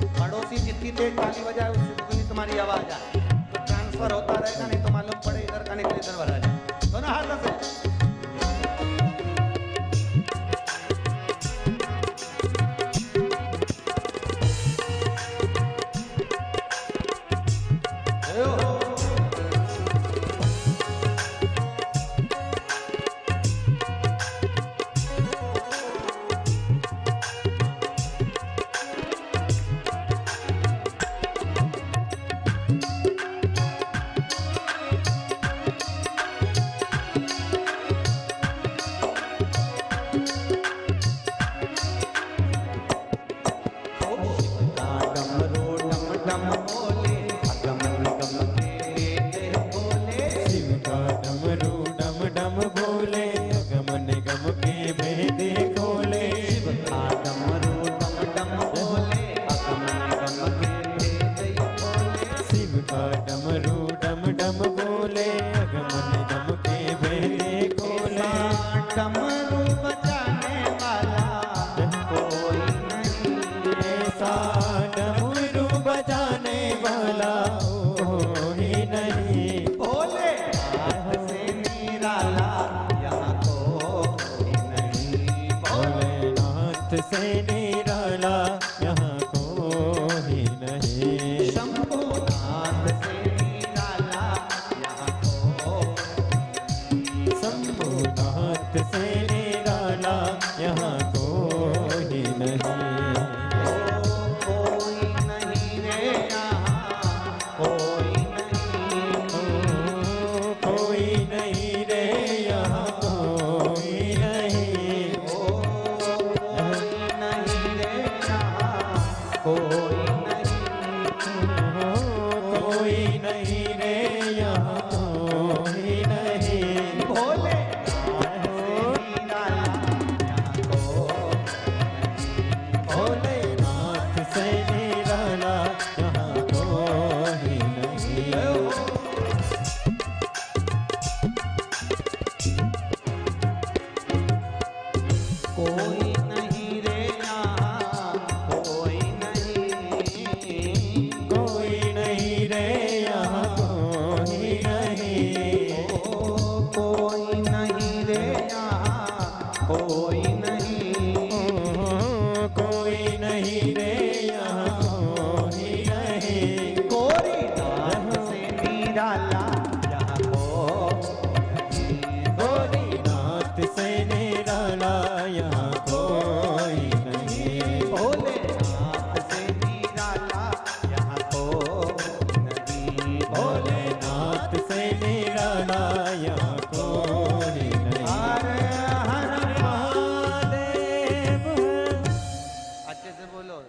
पड़ोसी जितनी तेज ताली बजाए उससे दुगनी तुम्हारी आवाज आए, तो ट्रांसफर होता रहेगा, नहीं तो मालूम पड़े इधर का निकले इधर भरा जाए। दोनों हाथों से कोई नहीं रे यहाँ कोई नहीं रे यहाँ, कोई नहीं, कोई नहीं रे यहाँ, कोई नहीं। ओ कोई नहीं रे यहाँ, कोई नहीं, कोई नहीं रे यहाँ, कोई नहीं। कोरी नाथ से निराला यहाँ गोरी नाथ से निराला यहाँ कोई नहीं। भोलेनाथ से निराला यहाँ कोई नहीं, भोलेनाथ से निराला यहाँ कोई नहीं। हर हर महादेव। अच्छे से बोलो।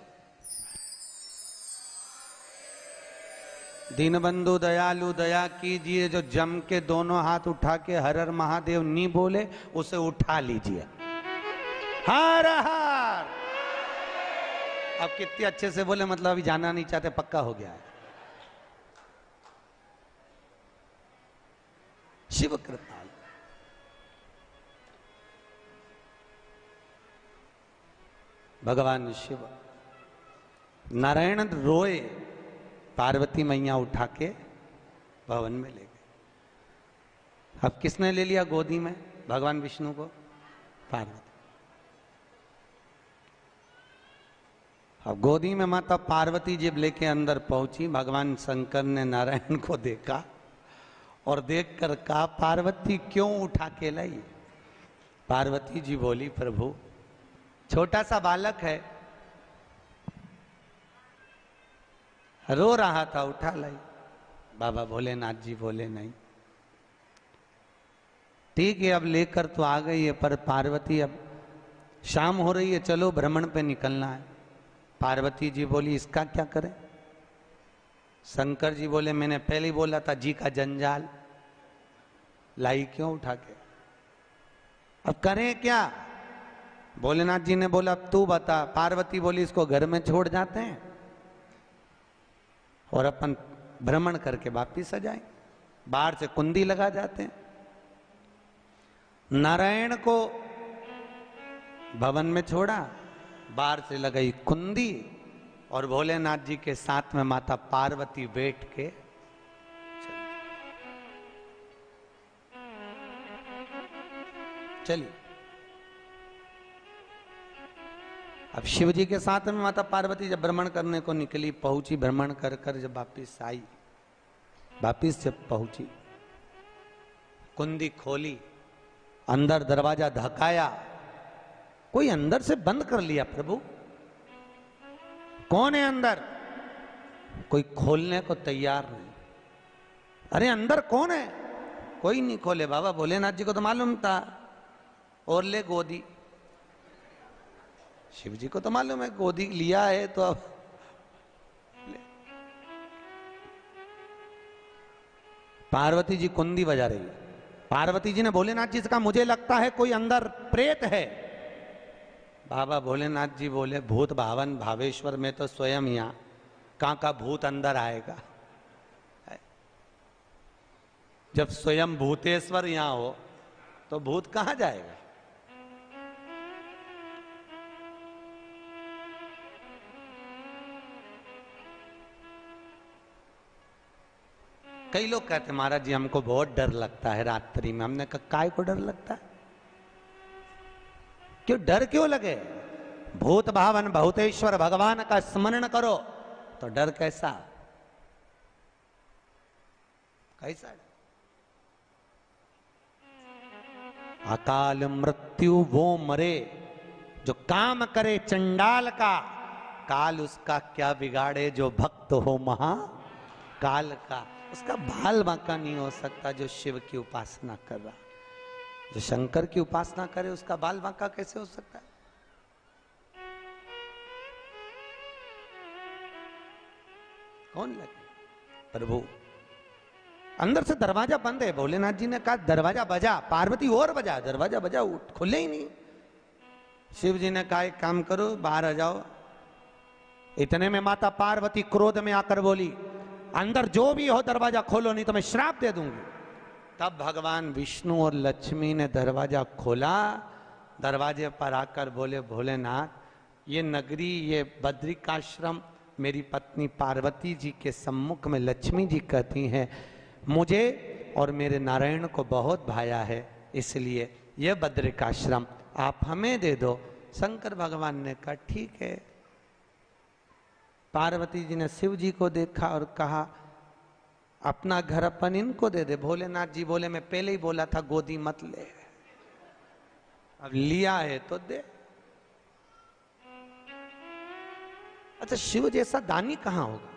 दीनबंधु दयालु दया कीजिए, जो जम के दोनों हाथ उठा के हर हर महादेव नहीं बोले उसे उठा लीजिए। हर हर। अब कितने अच्छे से बोले, मतलब अभी जाना नहीं चाहते, पक्का हो गया है। शिव कृपाल। भगवान शिव, नारायण रोए, पार्वती मैया उठा के भवन में ले गए। अब किसने ले लिया गोदी में भगवान विष्णु को? पार्वती। अब गोदी में माता पार्वती जब लेके अंदर पहुंची, भगवान शंकर ने नारायण को देखा और देखकर कहा, पार्वती क्यों उठा के लाई? पार्वती जी बोली, प्रभु छोटा सा बालक है, रो रहा था, उठा लाई। बाबा भोलेनाथ जी बोले, नहीं ठीक है, अब लेकर तो आ गई है, पर पार्वती अब शाम हो रही है, चलो भ्रमण पे निकलना है। पार्वती जी बोली, इसका क्या करें? शंकर जी बोले, मैंने पहले ही बोला था, जी का जंजाल, लाई क्यों उठा के? अब करें क्या? भोलेनाथ जी ने बोला, अब तू बता। पार्वती बोली, इसको घर में छोड़ जाते हैं और अपन भ्रमण करके वापिस आ जाएं, बाहर से कुंडी लगा जाते हैं। नारायण को भवन में छोड़ा, बाहर से लगाई कुंडी और भोलेनाथ जी के साथ में माता पार्वती बैठ के चली। अब शिव जी के साथ में माता पार्वती जब भ्रमण करने को निकली, पहुंची, भ्रमण कर कर जब वापिस आई, वापिस जब पहुंची, कुंडी खोली, अंदर दरवाजा धकाया, कोई अंदर से बंद कर लिया। प्रभु कौन है अंदर? कोई खोलने को तैयार नहीं। अरे अंदर कौन है? कोई नहीं खोले। बाबा भोलेनाथ जी को तो मालूम था, और ले गोदी। शिव जी को तो मालूम है गोदी लिया है तो अब पार्वती जी कुंडी बजा रही है। पार्वती जी ने भोलेनाथ जी से कहा, मुझे लगता है कोई अंदर प्रेत है। बाबा भोलेनाथ जी बोले, भूत भावन भावेश्वर में तो स्वयं यहाँ, कहाँ का भूत अंदर आएगा? जब स्वयं भूतेश्वर यहाँ हो तो भूत कहाँ जाएगा? कई लोग कहते, महाराज जी हमको बहुत डर लगता है रात्रि में। हमने कहा, काय को डर लगता है? क्यों डर क्यों लगे? भूत भावन भूतेश्वर भगवान का स्मरण करो तो डर कैसा? कैसा? अकाल मृत्यु वो मरे जो काम करे चंडाल का, काल उसका क्या बिगाड़े जो भक्त हो महा काल का। उसका बाल बांका नहीं हो सकता जो शिव की उपासना कर रहा। जो शंकर की उपासना करे उसका बाल बांका कैसे हो सकता है? कौन लगे? प्रभु अंदर से दरवाजा बंद है। भोलेनाथ जी ने कहा दरवाजा बजा, पार्वती और बजा, दरवाजा बजा, उठ, खुले ही नहीं। शिव जी ने कहा एक काम करो, बाहर आ जाओ। इतने में माता पार्वती क्रोध में आकर बोली, अंदर जो भी हो दरवाजा खोलो, नहीं तो मैं श्राप दे दूंगी। तब भगवान विष्णु और लक्ष्मी ने दरवाजा खोला, दरवाजे पर आकर बोले, भोलेनाथ, ये नगरी, ये बद्रिकाश्रम मेरी पत्नी पार्वती जी के सम्मुख में लक्ष्मी जी कहती हैं, मुझे और मेरे नारायण को बहुत भाया है, इसलिए यह बद्रिकाश्रम आप हमें दे दो। शंकर भगवान ने कहा ठीक है। पार्वती जी ने शिव जी को देखा और कहा अपना घर अपन इनको दे दे। भोलेनाथ जी बोले मैं पहले ही बोला था गोदी मत ले, अब लिया है तो दे। अच्छा, शिव जैसा दानी कहां होगा?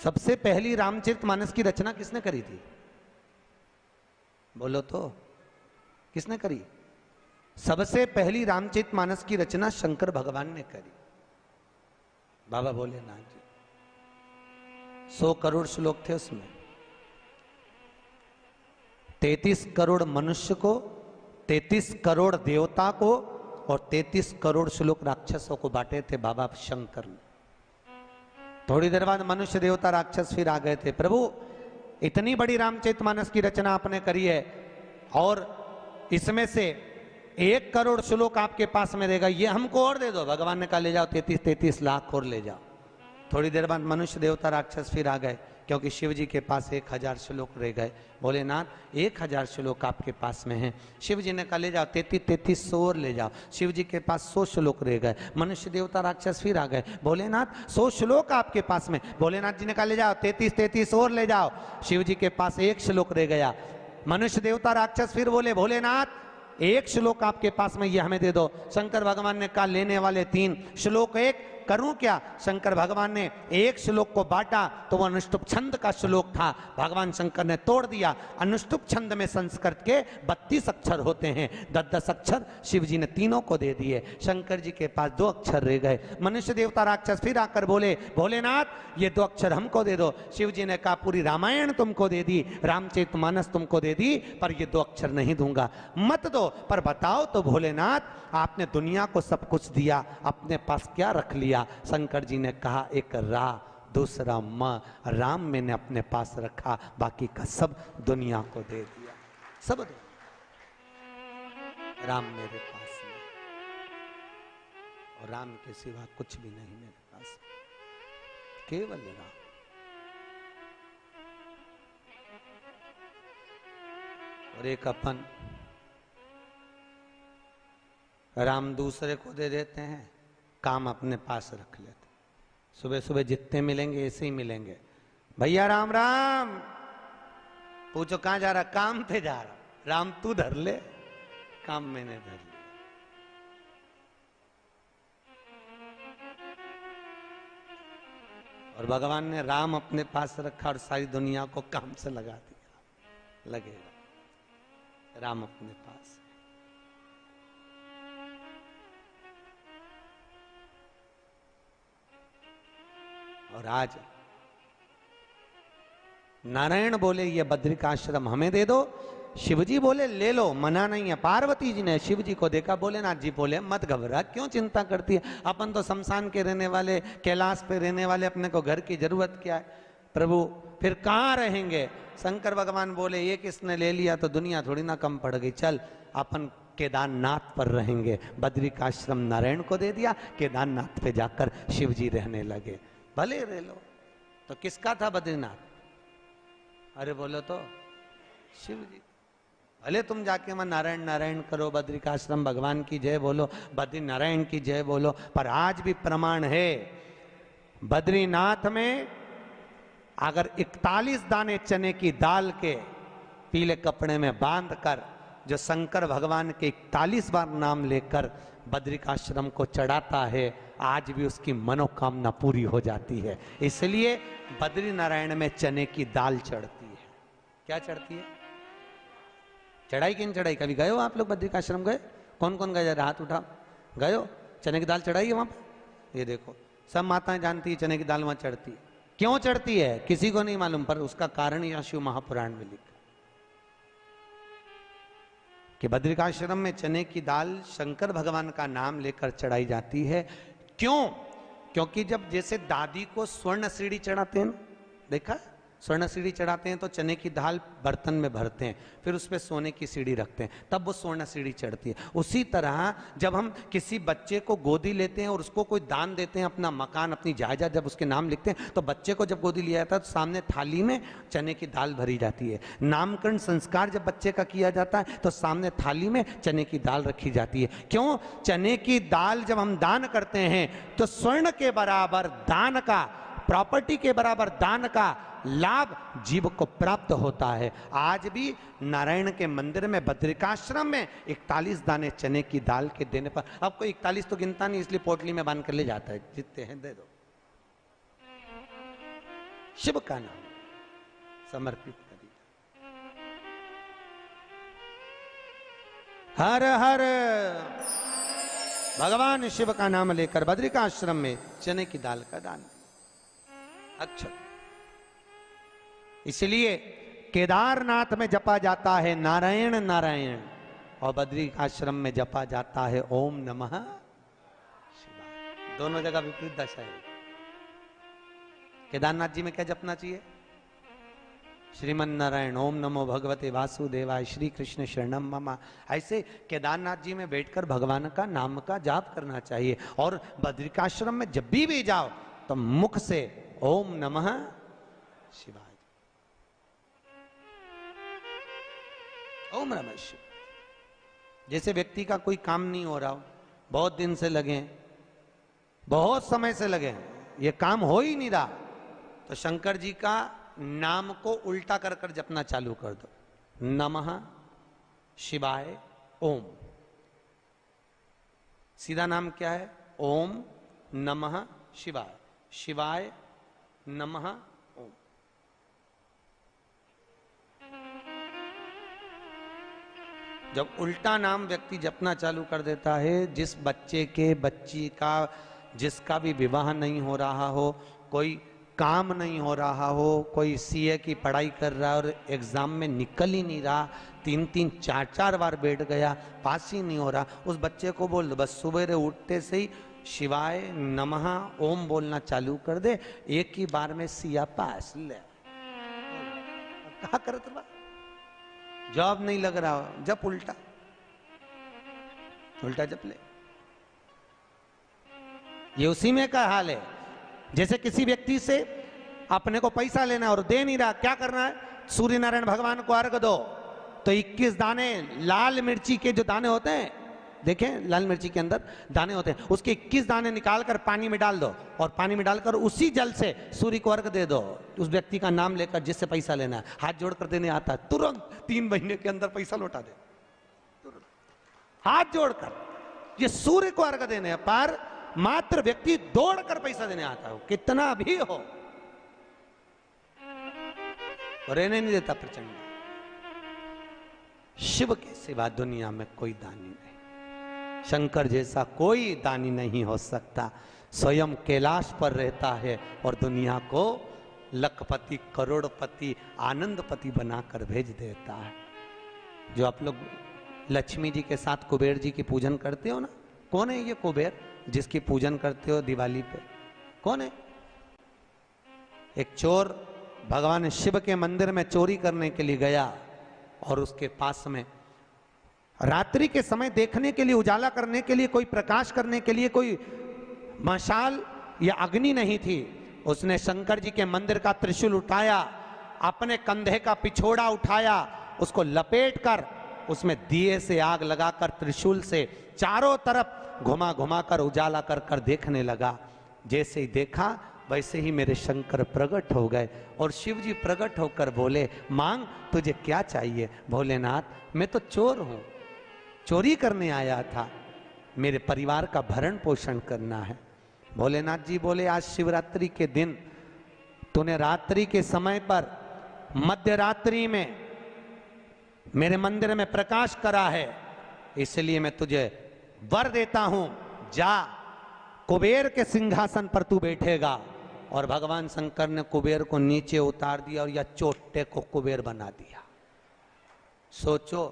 सबसे पहली रामचरितमानस की रचना किसने करी थी? बोलो तो, किसने करी? सबसे पहली रामचरितमानस की रचना शंकर भगवान ने करी, बाबा भोलेनाथ जी। 100 करोड़ श्लोक थे उसमें, 33 करोड़ मनुष्य को, 33 करोड़ देवता को और 33 करोड़ श्लोक राक्षसों को बांटे थे बाबा शंकर ने। थोड़ी देर बाद मनुष्य देवता राक्षस फिर आ गए थे, प्रभु इतनी बड़ी रामचरितमानस की रचना आपने करी है और इसमें से 1 करोड़ श्लोक आपके पास में रहेगा, ये हमको और दे दो। भगवान ने कहा ले जाओ 33 लाख और ले जाओ। थोड़ी देर बाद मनुष्य देवता राक्षस फिर आ गए, क्योंकि शिव जी के पास 1000 श्लोक रह गए। भोलेनाथ 1000 श्लोक आपके पास में हैं। शिव जी ने कहा ले जाओ 33 और ले जाओ। शिव जी के पास 100 श्लोक रह गए। मनुष्य देवता राक्षस फिर आ गए, भोलेनाथ 100 श्लोक आपके पास में। भोलेनाथ जी ने कहा ले जाओ 33 और ले जाओ। शिव जी के पास 1 श्लोक रह गया। मनुष्य देवता राक्षस फिर बोले भोलेनाथ 1 श्लोक आपके पास में, ये हमें दे दो। शंकर भगवान ने कहा लेने वाले 3 श्लोक 1 करूं क्या? शंकर भगवान ने 1 श्लोक को बांटा तो वो अनुष्टुप छंद का श्लोक था, भगवान शंकर ने तोड़ दिया। अनुष्टुप छंद में संस्कृत के 32 अक्षर होते हैं, 10 अक्षर शिव जी ने तीनों को दे दिए। शंकर जी के पास 2 अक्षर रह गए। मनुष्य देवता राक्षस फिर आकर बोले भोलेनाथ ये 2 अक्षर हमको दे दो। शिव जी ने कहा पूरी रामायण तुमको दे दी, रामचरितमानस तुमको दे दी, पर ये 2 अक्षर नहीं दूंगा। मत दो, पर बताओ तो भोलेनाथ आपने दुनिया को सब कुछ दिया, अपने पास क्या रख लिया? शंकर जी ने कहा एक रा, दूसरा म, राम मैंने अपने पास रखा, बाकी का सब दुनिया को दे दिया। सब दे, राम मेरे पास में, और राम के सिवा कुछ भी नहीं मेरे पास, केवल राम। और एक अपन राम दूसरे को दे देते हैं, काम अपने पास रख लेते। सुबह सुबह जितने मिलेंगे ऐसे ही मिलेंगे, भैया राम राम, पूछो कहां जा रहा? काम पे जा रहा। राम तू धर ले, काम मैंने धर लिया। और भगवान ने राम अपने पास रखा और सारी दुनिया को काम से लगा दिया। लगेगा राम अपने पास। और आज नारायण बोले ये बद्रिकाश्रम हमें दे दो, शिवजी बोले ले लो, मना नहीं है। पार्वती जी ने शिव जी को देखा, भोलेनाथ जी बोले मत घबरा, क्यों चिंता करती है? अपन तो शमशान के रहने वाले, कैलाश पे रहने वाले, अपने को घर की जरूरत क्या है? प्रभु फिर कहाँ रहेंगे? शंकर भगवान बोले ये किसने ले लिया तो दुनिया थोड़ी ना कम पड़ गई, चल अपन केदारनाथ पर रहेंगे। बद्रिकाश्रम नारायण को दे दिया, केदारनाथ पे जाकर शिव जी रहने लगे। भले रह लो। तो किसका था बद्रीनाथ? अरे बोलो तो शिव जी। भले तुम जाके वहां नारायण नारायण करो, बद्रिकाश्रम भगवान की जय बोलो, बद्री नारायण की जय बोलो, पर आज भी प्रमाण है बद्रीनाथ में अगर 41 दाने चने की दाल के पीले कपड़े में बांध कर जो शंकर भगवान के 41 बार नाम लेकर बद्रिकाश्रम को चढ़ाता है, आज भी उसकी मनोकामना पूरी हो जाती है। इसलिए बद्री नारायण में चने की दाल चढ़ती है। क्या चढ़ती है? चढ़ाई कि नहीं चढ़ाई? कभी गए हो आप लोग बद्रिकाश्रम? गए? कौन कौन गए? जरा हाथ उठाओ। गए हो? चने की दाल चढ़ाई है वहां पर? ये देखो सब माताएं जानती है चने की दाल वहां चढ़ती है। क्यों चढ़ती है किसी को नहीं मालूम, पर उसका कारण यह शिव महापुराण में लिखा कि बद्रिकाश्रम में चने की दाल शंकर भगवान का नाम लेकर चढ़ाई जाती है। क्यों? क्योंकि जब जैसे दादी को स्वर्ण सीढ़ी चढ़ाते हैं, देखा स्वर्ण सीढ़ी चढ़ाते हैं तो चने की दाल बर्तन में भरते हैं, फिर उस पर सोने की सीढ़ी रखते हैं, तब वो स्वर्ण सीढ़ी चढ़ती है। उसी तरह जब हम किसी बच्चे को गोदी लेते हैं और उसको कोई दान देते हैं, अपना मकान, अपनी जायदाद जब उसके नाम लिखते हैं, तो बच्चे को जब गोदी लिया जाता है तो सामने थाली में चने की दाल भरी जाती है। नामकरण संस्कार जब बच्चे का किया जाता है तो सामने थाली में चने की दाल रखी जाती है। क्यों? चने की दाल जब हम दान करते हैं तो स्वर्ण के बराबर दान का, प्रॉपर्टी के बराबर दान का लाभ जीव को प्राप्त होता है। आज भी नारायण के मंदिर में बद्रिकाश्रम में 41 दाने चने की दाल के देने पर, अब कोई 41 तो गिनता नहीं, इसलिए पोटली में बांध कर ले जाता है, जितने हैं दे दो, शिव का नाम समर्पित करिए। हर हर भगवान शिव का नाम लेकर बद्रिकाश्रम में चने की दाल का दान। अच्छा, इसलिए केदारनाथ में जपा जाता है नारायण नारायण, और बद्रिकाश्रम में जपा जाता है ओम नमः शिवाय। दोनों जगह विपरीत दशा है। केदारनाथ जी में क्या जपना चाहिए? श्रीमन नारायण, ओम नमो भगवते वासुदेवाय, श्री कृष्ण शरणम मम। ऐसे केदारनाथ जी में बैठकर भगवान का नाम का जाप करना चाहिए। और बद्रिकाश्रम में जब भी जाओ तो मुख से ओम नमः शिवाय, ओम नमः शिवाय। जैसे व्यक्ति का कोई काम नहीं हो रहा हो, बहुत दिन से लगे, बहुत समय से लगे, ये काम हो ही नहीं रहा, तो शंकर जी का नाम को उल्टा कर कर जपना चालू कर दो। नमः शिवाय ओम। सीधा नाम क्या है? ओम नमः शिवाय, शिवाय नमः ओम। जब उल्टा नाम व्यक्ति जपना चालू कर देता है, जिस बच्चे के, बच्ची का, जिसका भी विवाह नहीं हो रहा हो, कोई काम नहीं हो रहा हो, कोई सीए की पढ़ाई कर रहा है और एग्जाम में निकल ही नहीं रहा, 3-3 4-4 बार बैठ गया, पास ही नहीं हो रहा, उस बच्चे को बोल दो बस सुबह उठते से ही शिवाय नमः ओम बोलना चालू कर दे, एक ही बार में सिया पास ले। कहा करत बा, जॉब नहीं लग रहा हो, जब उल्टा उल्टा जप ले। ये उसी में का हाल है। जैसे किसी व्यक्ति से अपने को पैसा लेना और दे नहीं रहा, क्या करना है? सूर्य नारायण भगवान को अर्घ दो। तो 21 दाने लाल मिर्ची के जो दाने होते हैं, देखें लाल मिर्ची के अंदर दाने होते हैं, उसके 21 दाने निकालकर पानी में डाल दो और पानी में डालकर उसी जल से सूर्य को अर्घ दे दो। उस व्यक्ति का नाम लेकर जिससे पैसा लेना है, हाथ जोड़कर देने आता है, तुरंत 3 महीने के अंदर पैसा लौटा दे, तुरंत हाथ जोड़कर। ये सूर्य को अर्घ देने हैं, पर मात्र व्यक्ति दौड़कर पैसा देने आता हो, कितना भी हो, रहने नहीं देता प्रचंड। शिव के सिवा दुनिया में कोई दानी नहीं, शंकर जैसा कोई दानी नहीं हो सकता। स्वयं कैलाश पर रहता है और दुनिया को लखपति, करोड़पति, आनंदपति बनाकर भेज देता है। जो आप लोग लक्ष्मी जी के साथ कुबेर जी की पूजन करते हो ना, कौन है ये कुबेर जिसकी पूजन करते हो दिवाली पे? कौन है? एक चोर भगवान शिव के मंदिर में चोरी करने के लिए गया और उसके पास में रात्रि के समय देखने के लिए, उजाला करने के लिए, कोई प्रकाश करने के लिए कोई मशाल या अग्नि नहीं थी। उसने शंकर जी के मंदिर का त्रिशूल उठाया, अपने कंधे का पिछोड़ा उठाया, उसको लपेटकर उसमें दिए से आग लगाकर त्रिशूल से चारों तरफ घुमा घुमा कर उजाला कर कर देखने लगा। जैसे ही देखा वैसे ही मेरे शंकर प्रकट हो गए और शिव जी प्रकट होकर बोले, मांग तुझे क्या चाहिए? भोलेनाथ मैं तो चोर हूं, चोरी करने आया था, मेरे परिवार का भरण पोषण करना है। भोलेनाथ जी बोले, आज शिवरात्रि के दिन तूने रात्रि के समय पर मध्य रात्रि में मेरे मंदिर में प्रकाश करा है, इसलिए मैं तुझे वर देता हूं, जा कुबेर के सिंहासन पर तू बैठेगा। और भगवान शंकर ने कुबेर को नीचे उतार दिया और या चोटे को कुबेर बना दिया। सोचो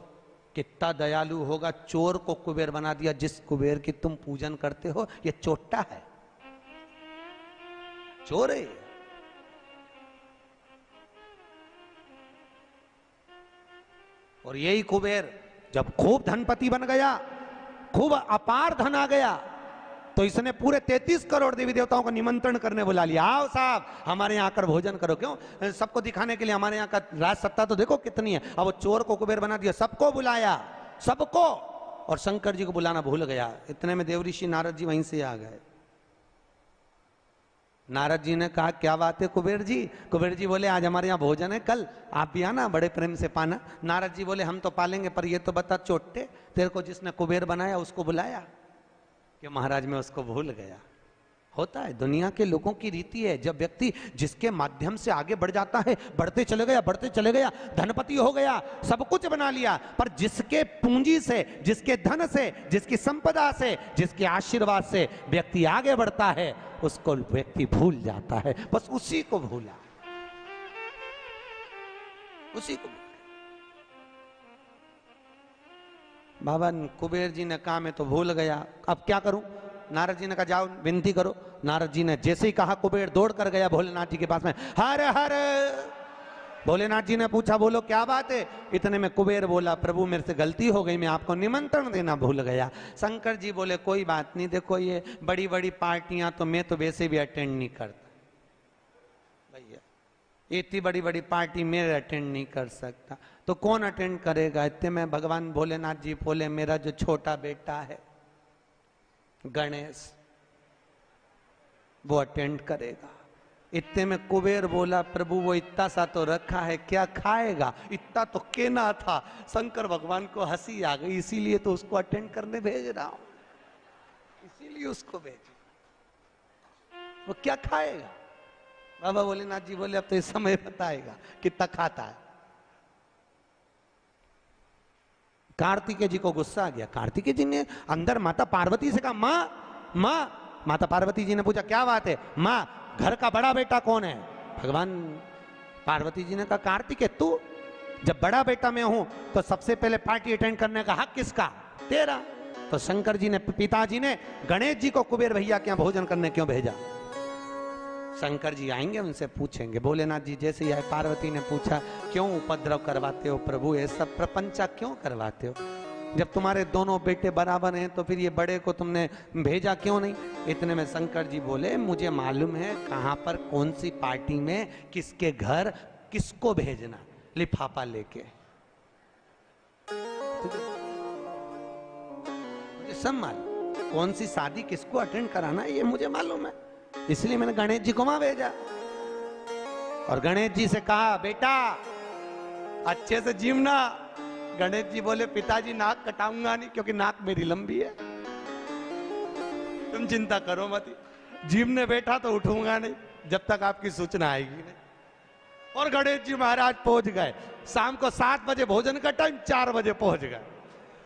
कितना दयालु होगा, चोर को कुबेर बना दिया। जिस कुबेर की तुम पूजन करते हो ये चोट्टा है, चोर है। और यही कुबेर जब खूब धनपति बन गया, खूब अपार धन आ गया, तो इसने पूरे 33 करोड़ देवी देवताओं का निमंत्रण करने बुला लिया। आओ साहब हमारे यहाँ आकर भोजन करो। क्यों? सबको दिखाने के लिए हमारे यहाँ का राज सत्ता तो देखो कितनी है। अब वो चोर को कुबेर बना दिया, सबको बुलाया, सबको, और शंकर जी को बुलाना भूल गया। इतने में देवऋषि नारद जी वहीं से आ गए। नारद जी ने कहा क्या बात है कुबेर जी? कुबेर जी बोले आज हमारे यहाँ भोजन है, कल आप भी आना, बड़े प्रेम से पाना। नारद जी बोले हम तो पालेंगे, पर ये तो बता चोटे, तेरे को जिसने कुबेर बनाया उसको बुलाया? कि महाराज मैं उसको भूल गया। होता है, दुनिया के लोगों की रीति है। जब व्यक्ति जिसके माध्यम से आगे बढ़ जाता है, बढ़ते चले गया, धनपति हो गया, सब कुछ बना लिया, पर जिसके पूंजी से, जिसके धन से, जिसकी संपदा से, जिसके आशीर्वाद से व्यक्ति आगे बढ़ता है, उसको व्यक्ति भूल जाता है। बस उसी को भूला, उसी को। बाबा कुबेर जी ने कहा मैं तो भूल गया, अब क्या करूं? नारद जी ने कहा जाओ विनती करो। नारद जी ने जैसे ही कहा, कुबेर दौड़ कर गया भोलेनाथ जी के पास में, हर हर। भोलेनाथ जी ने पूछा बोलो क्या बात है? इतने में कुबेर बोला प्रभु मेरे से गलती हो गई, मैं आपको निमंत्रण देना भूल गया। शंकर जी बोले कोई बात नहीं, देखो ये बड़ी बड़ी पार्टियां तो मैं तो वैसे भी अटेंड नहीं करता भैया, इतनी बड़ी बड़ी पार्टी मैं अटेंड नहीं कर सकता, तो कौन अटेंड करेगा? इतने में भगवान भोलेनाथ जी बोले मेरा जो छोटा बेटा है गणेश, वो अटेंड करेगा। इतने में कुबेर बोला प्रभु वो इतना सा तो रखा है, क्या खाएगा? इतना तो केना था। शंकर भगवान को हंसी आ गई, इसीलिए तो उसको अटेंड करने भेज रहा हूं, इसीलिए उसको भेज। वो क्या खाएगा? बाबा भोलेनाथ जी बोले अब तो इस समय बताएगा कितना खाता है। कार्तिकेय जी को गुस्सा आ गया। कार्तिकेय जी ने अंदर माता पार्वती से कहा माँ माँ। माता पार्वती जी ने पूछा क्या बात है? माँ घर का बड़ा बेटा कौन है? भगवान पार्वती जी ने कहा कार्तिकेय तू। जब बड़ा बेटा मैं हूं तो सबसे पहले पार्टी अटेंड करने का हक किसका? तेरा। तो शंकर जी ने, पिताजी ने गणेश जी को कुबेर भैया के यहाँ भोजन करने क्यों भेजा? शंकर जी आएंगे उनसे पूछेंगे। भोलेनाथ जी जैसे ही आए, पार्वती ने पूछा क्यों उपद्रव करवाते हो प्रभु, ये सब प्रपंचा क्यों करवाते हो? जब तुम्हारे दोनों बेटे बराबर हैं तो फिर ये बड़े को तुमने भेजा क्यों नहीं? इतने में शंकर जी बोले मुझे मालूम है कहां पर कौन सी पार्टी में किसके घर किसको भेजना, लिफाफा लेके। मुझे सब मालूम, कौन सी शादी किसको अटेंड कराना ये मुझे मालूम है, इसलिए मैंने गणेश जी को वहां भेजा। और गणेश जी से कहा बेटा अच्छे से जीवना। गणेश जी बोले पिताजी नाक कटाऊंगा नहीं, क्योंकि नाक मेरी लंबी है, तुम चिंता करो मत। जीवने बैठा तो उठूंगा नहीं जब तक आपकी सूचना आएगी नहीं। और गणेश जी महाराज पहुंच गए। शाम को 7 बजे भोजन का टाइम, 4 बजे पहुंच गए।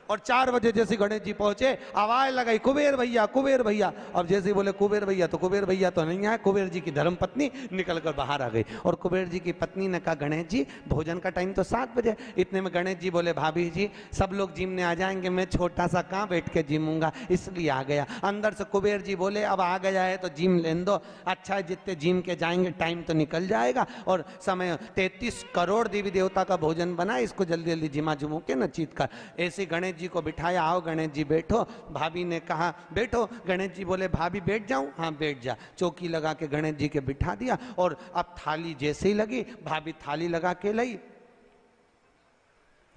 और 4 बजे जैसे गणेश जी पहुंचे आवाज लगाई कुबेर भैया कुबेर भैया। अब जैसे ही बोले कुबेर भैया तो कुबेर भैया तो नहीं आए, कुबेर जी की धर्मपत्नी निकल कर बाहर आ गई। और कुबेर जी की पत्नी ने कहा गणेश जी भोजन का टाइम तो 7 बजे। इतने में गणेश जी बोले भाभी जी सब लोग जिमने आ जाएंगे, मैं छोटा सा कहाँ बैठ के जिमूंगा, इसलिए आ गया। अंदर से कुबेर जी बोले अब आ गया है तो जिम लेने दो, अच्छा है जितने जिम के जाएंगे टाइम तो निकल जाएगा। और समय 33 करोड़ देवी देवता का भोजन बना, इसको जल्दी जल्दी जिमा जुमू के न चीत कर। ऐसे गणेश जी को बिठाया, आओ गणेश जी बैठो। भाभी ने कहा बैठो। गणेश जी बोले भाभी बैठ जाऊं? हाँ बैठ जा। चौकी लगा के गणेश जी के बिठा दिया। और अब थाली जैसे ही लगी, भाभी थाली लगा के लाई,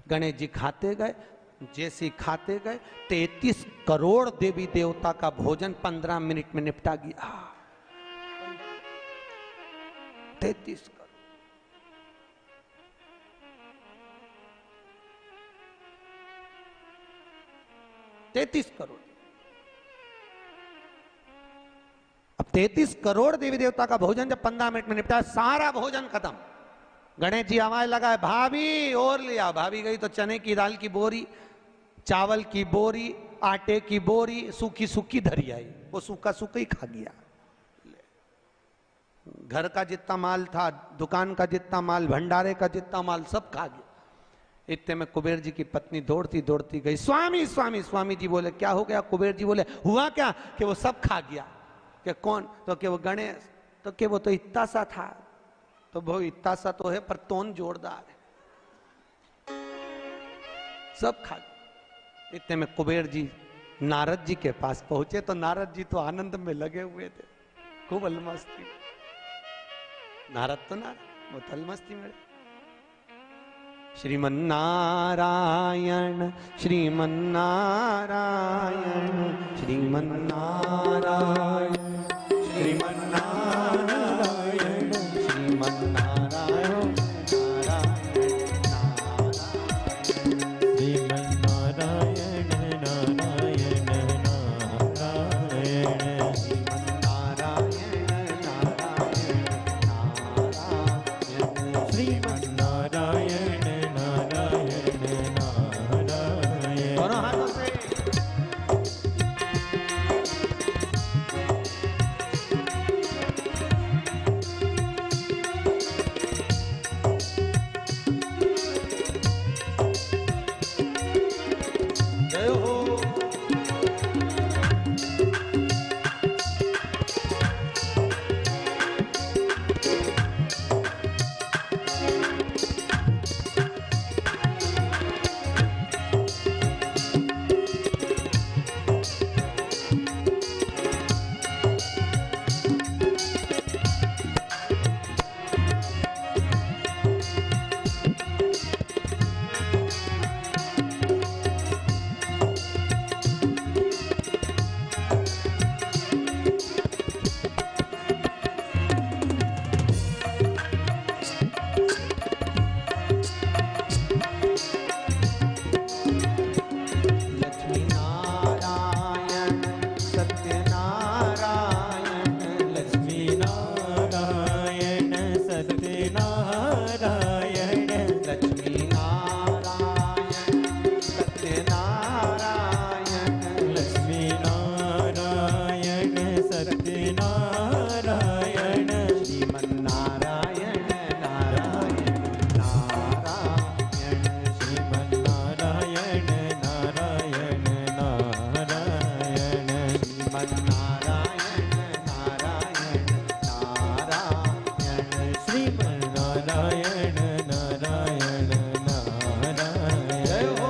गणेश जी खाते गए। जैसे ही खाते गए 33 करोड़ देवी देवता का भोजन 15 मिनट में निपटा गया। 33 करोड़। अब 33 करोड़ देवी देवता का भोजन जब 15 मिनट में निपटा, सारा भोजन खत्म। गणेश जी आवाज लगाए भाभी और लिया। भाभी गई तो चने की दाल की बोरी, चावल की बोरी, आटे की बोरी सूखी सूखी धरी आई। वो सूखा सूखा ही खा गया। घर का जितना माल था, दुकान का जितना माल, भंडारे का जितना माल सब खा गया। इतने में कुबेर जी की पत्नी दौड़ती दौड़ती गई, स्वामी स्वामी। स्वामी जी बोले क्या हो गया? कुबेर जी बोले हुआ क्या कि वो सब खा गया। कि कौन? तो कि वो गणेश। तो कि वो तो इतना सा था। तो वो इतना सा तो है पर तोन जोरदार है। सब खा गए। इतने में कुबेर जी नारद जी के पास पहुंचे तो नारद जी तो आनंद में लगे हुए थे, खूब अलमस्ती। नारद तो नारद, वो तो अलमस्ती में। श्रीमन्नारायण श्रीमन्नारायण श्रीमन्नारायण श्रीमन्नारायण श्रीमन्नारायण श्रीमन्नारायण नारायण नारायण श्रीमन्नारायण नारायण नारायण। दोनों हाथों से जय हो। लक्ष्मी नारायण सत्यनारायण लक्ष्मी नारायण सत्यनारायण लक्ष्मी नारायण सत्यनारायण लक्ष्मी नारायण सत्यनारायण श्रीमन्नारायण नारायण नारायण श्रीमन्नारायण नारायण नारायण श्रीमन्नारायण नारायण नारायण श्रीमन्नारायण नारायण नारायण। जय हो।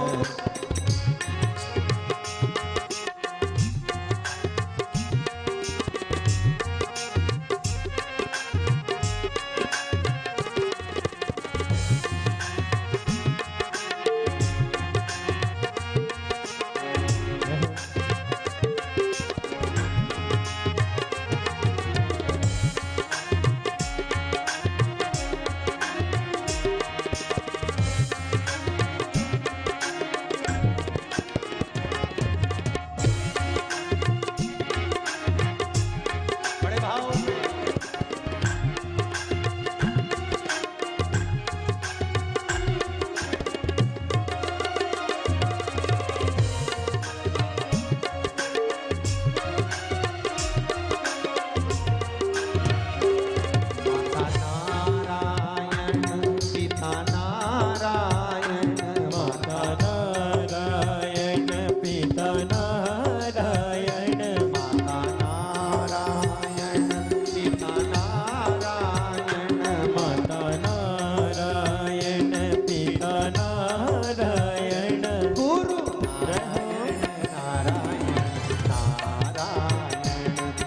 बड़े भाव से माता नारायण पिता नारायण माता नारायण पिता नारायण माता नारायण पिता नारायण माता नारायण पिता नारायण गुरु नारायण नारायण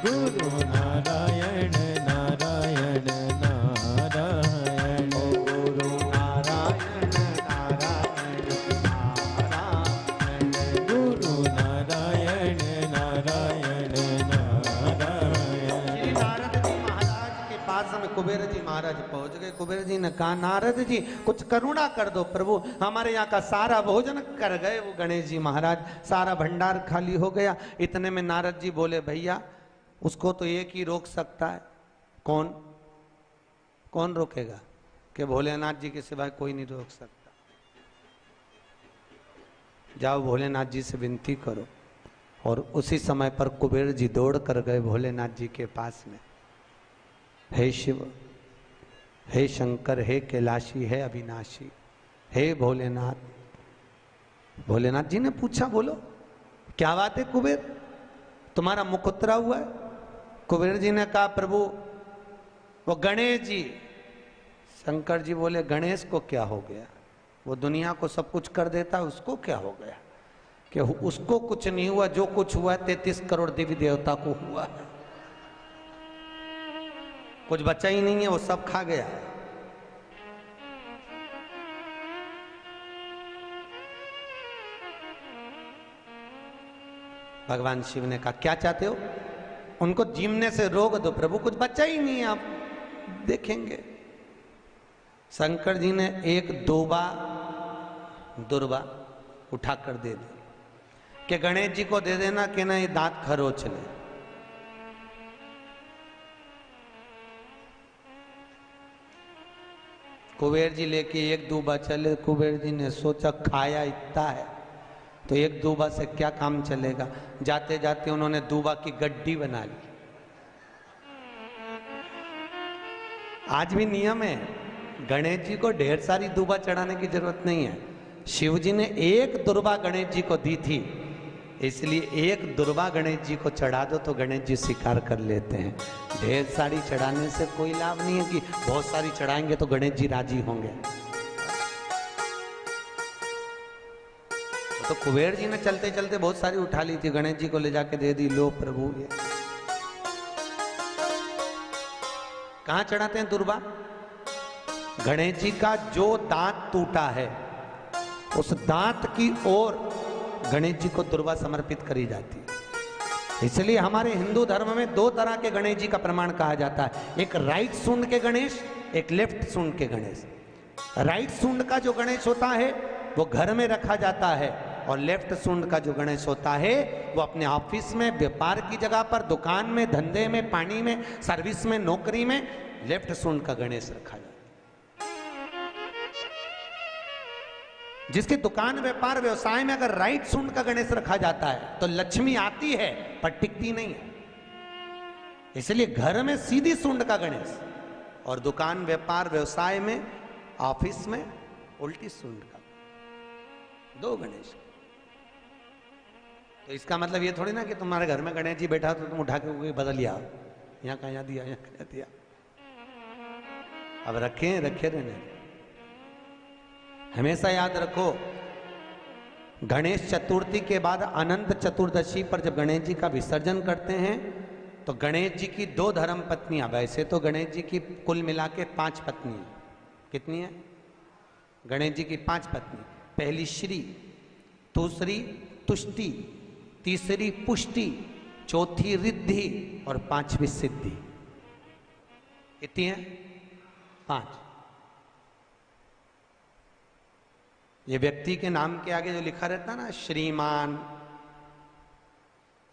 गुरु नारायण नारायण नारायण गुरु नारायण नारायण नारायण गुरु नारायण नारायण नारायण। श्री नारद जी महाराज के पास में कुबेर जी महाराज पहुंच गए। कुबेर जी ने कहा नारद जी कुछ करुणा कर दो प्रभु, हमारे यहाँ का सारा भोजन कर गए वो गणेश जी महाराज, सारा भंडार खाली हो गया। इतने में नारद जी बोले भैया उसको तो एक ही रोक सकता है। कौन? कौन रोकेगा? कि भोलेनाथ जी के सिवाय कोई नहीं रोक सकता। जाओ भोलेनाथ जी से विनती करो। और उसी समय पर कुबेर जी दौड़ कर गए भोलेनाथ जी के पास में। हे शिव, हे शंकर, हे कैलाशी, हे अविनाशी, हे भोलेनाथ। भोलेनाथ जी ने पूछा बोलो क्या बात है कुबेर, तुम्हारा मुख उतरा हुआ है? कुबेर जी ने कहा प्रभु वो गणेश जी। शंकर जी बोले गणेश को क्या हो गया? वो दुनिया को सब कुछ कर देता है, उसको क्या हो गया कि उसको कुछ नहीं हुआ, जो कुछ हुआ 33 करोड़ देवी देवता को हुआ है। कुछ बचा ही नहीं है, वो सब खा गया। भगवान शिव ने कहा क्या चाहते हो? उनको जीवने से रोक दो प्रभु, कुछ बचा ही नहीं है, आप देखेंगे। शंकर जी ने एक दुर्बा उठाकर दे दी कि गणेश जी को दे देना कि ना ये दांत खरोच ले। कुबेर जी लेके एक दूबा चले। कुबेर जी ने सोचा खाया इतना है तो एक दूबा से क्या काम चलेगा। जाते जाते उन्होंने दूबा की गड्डी बना ली। आज भी नियम है, गणेश जी को ढेर सारी दूबा चढ़ाने की जरूरत नहीं है। शिव जी ने एक दुर्बा गणेश जी को दी थी, इसलिए एक दुर्बा गणेश जी को चढ़ा दो तो गणेश जी स्वीकार कर लेते हैं। ढेर सारी चढ़ाने से कोई लाभ नहीं है कि बहुत सारी चढ़ाएंगे तो गणेश जी राजी होंगे। तो कुबेर जी ने चलते चलते बहुत सारी उठा ली थी, गणेश जी को ले जाके दे दी। लो प्रभु, ये कहां चढ़ाते हैं दुर्बा? गणेश जी का जो दांत टूटा है उस दांत की ओर गणेश जी को दुर्बा समर्पित करी जाती है। इसलिए हमारे हिंदू धर्म में दो तरह के गणेश जी का प्रमाण कहा जाता है, एक राइट सूंड के गणेश, एक लेफ्ट सूंड के गणेश। राइट सूंड का जो गणेश होता है वो घर में रखा जाता है, और लेफ्ट सूंड का जो गणेश होता है वो अपने ऑफिस में, व्यापार की जगह पर, दुकान में, धंधे में, पानी में, सर्विस में, नौकरी में लेफ्ट सूंड का गणेश रखा जाता है। जिसके दुकान, व्यापार, व्यवसाय में अगर राइट सूंड का गणेश रखा जाता है तो लक्ष्मी आती है पर टिकती नहीं है। इसलिए घर में सीधी सूंड का गणेश, और दुकान, व्यापार, व्यवसाय में, ऑफिस में उल्टी सूंड का, दो गणेश। तो इसका मतलब ये थोड़ी ना कि तुम्हारे घर में गणेश जी बैठा तो तुम उठा के बदल लिया, यहाँ का यहाँ दिया, यहाँ का यहाँ दिया। अब रखे रहने। हमेशा याद रखो, गणेश चतुर्थी के बाद अनंत चतुर्दशी पर जब गणेश जी का विसर्जन करते हैं तो गणेश जी की दो धर्म पत्नियां, वैसे तो गणेश जी की कुल मिला के 5 पत्नी, कितनी है? गणेश जी की 5 पत्नी। पहली श्री, दूसरी तुष्टि, तीसरी पुष्टि, चौथी रिद्धि और 5वीं सिद्धि। कितनी है? 5। ये व्यक्ति के नाम के आगे जो लिखा रहता है ना श्रीमान,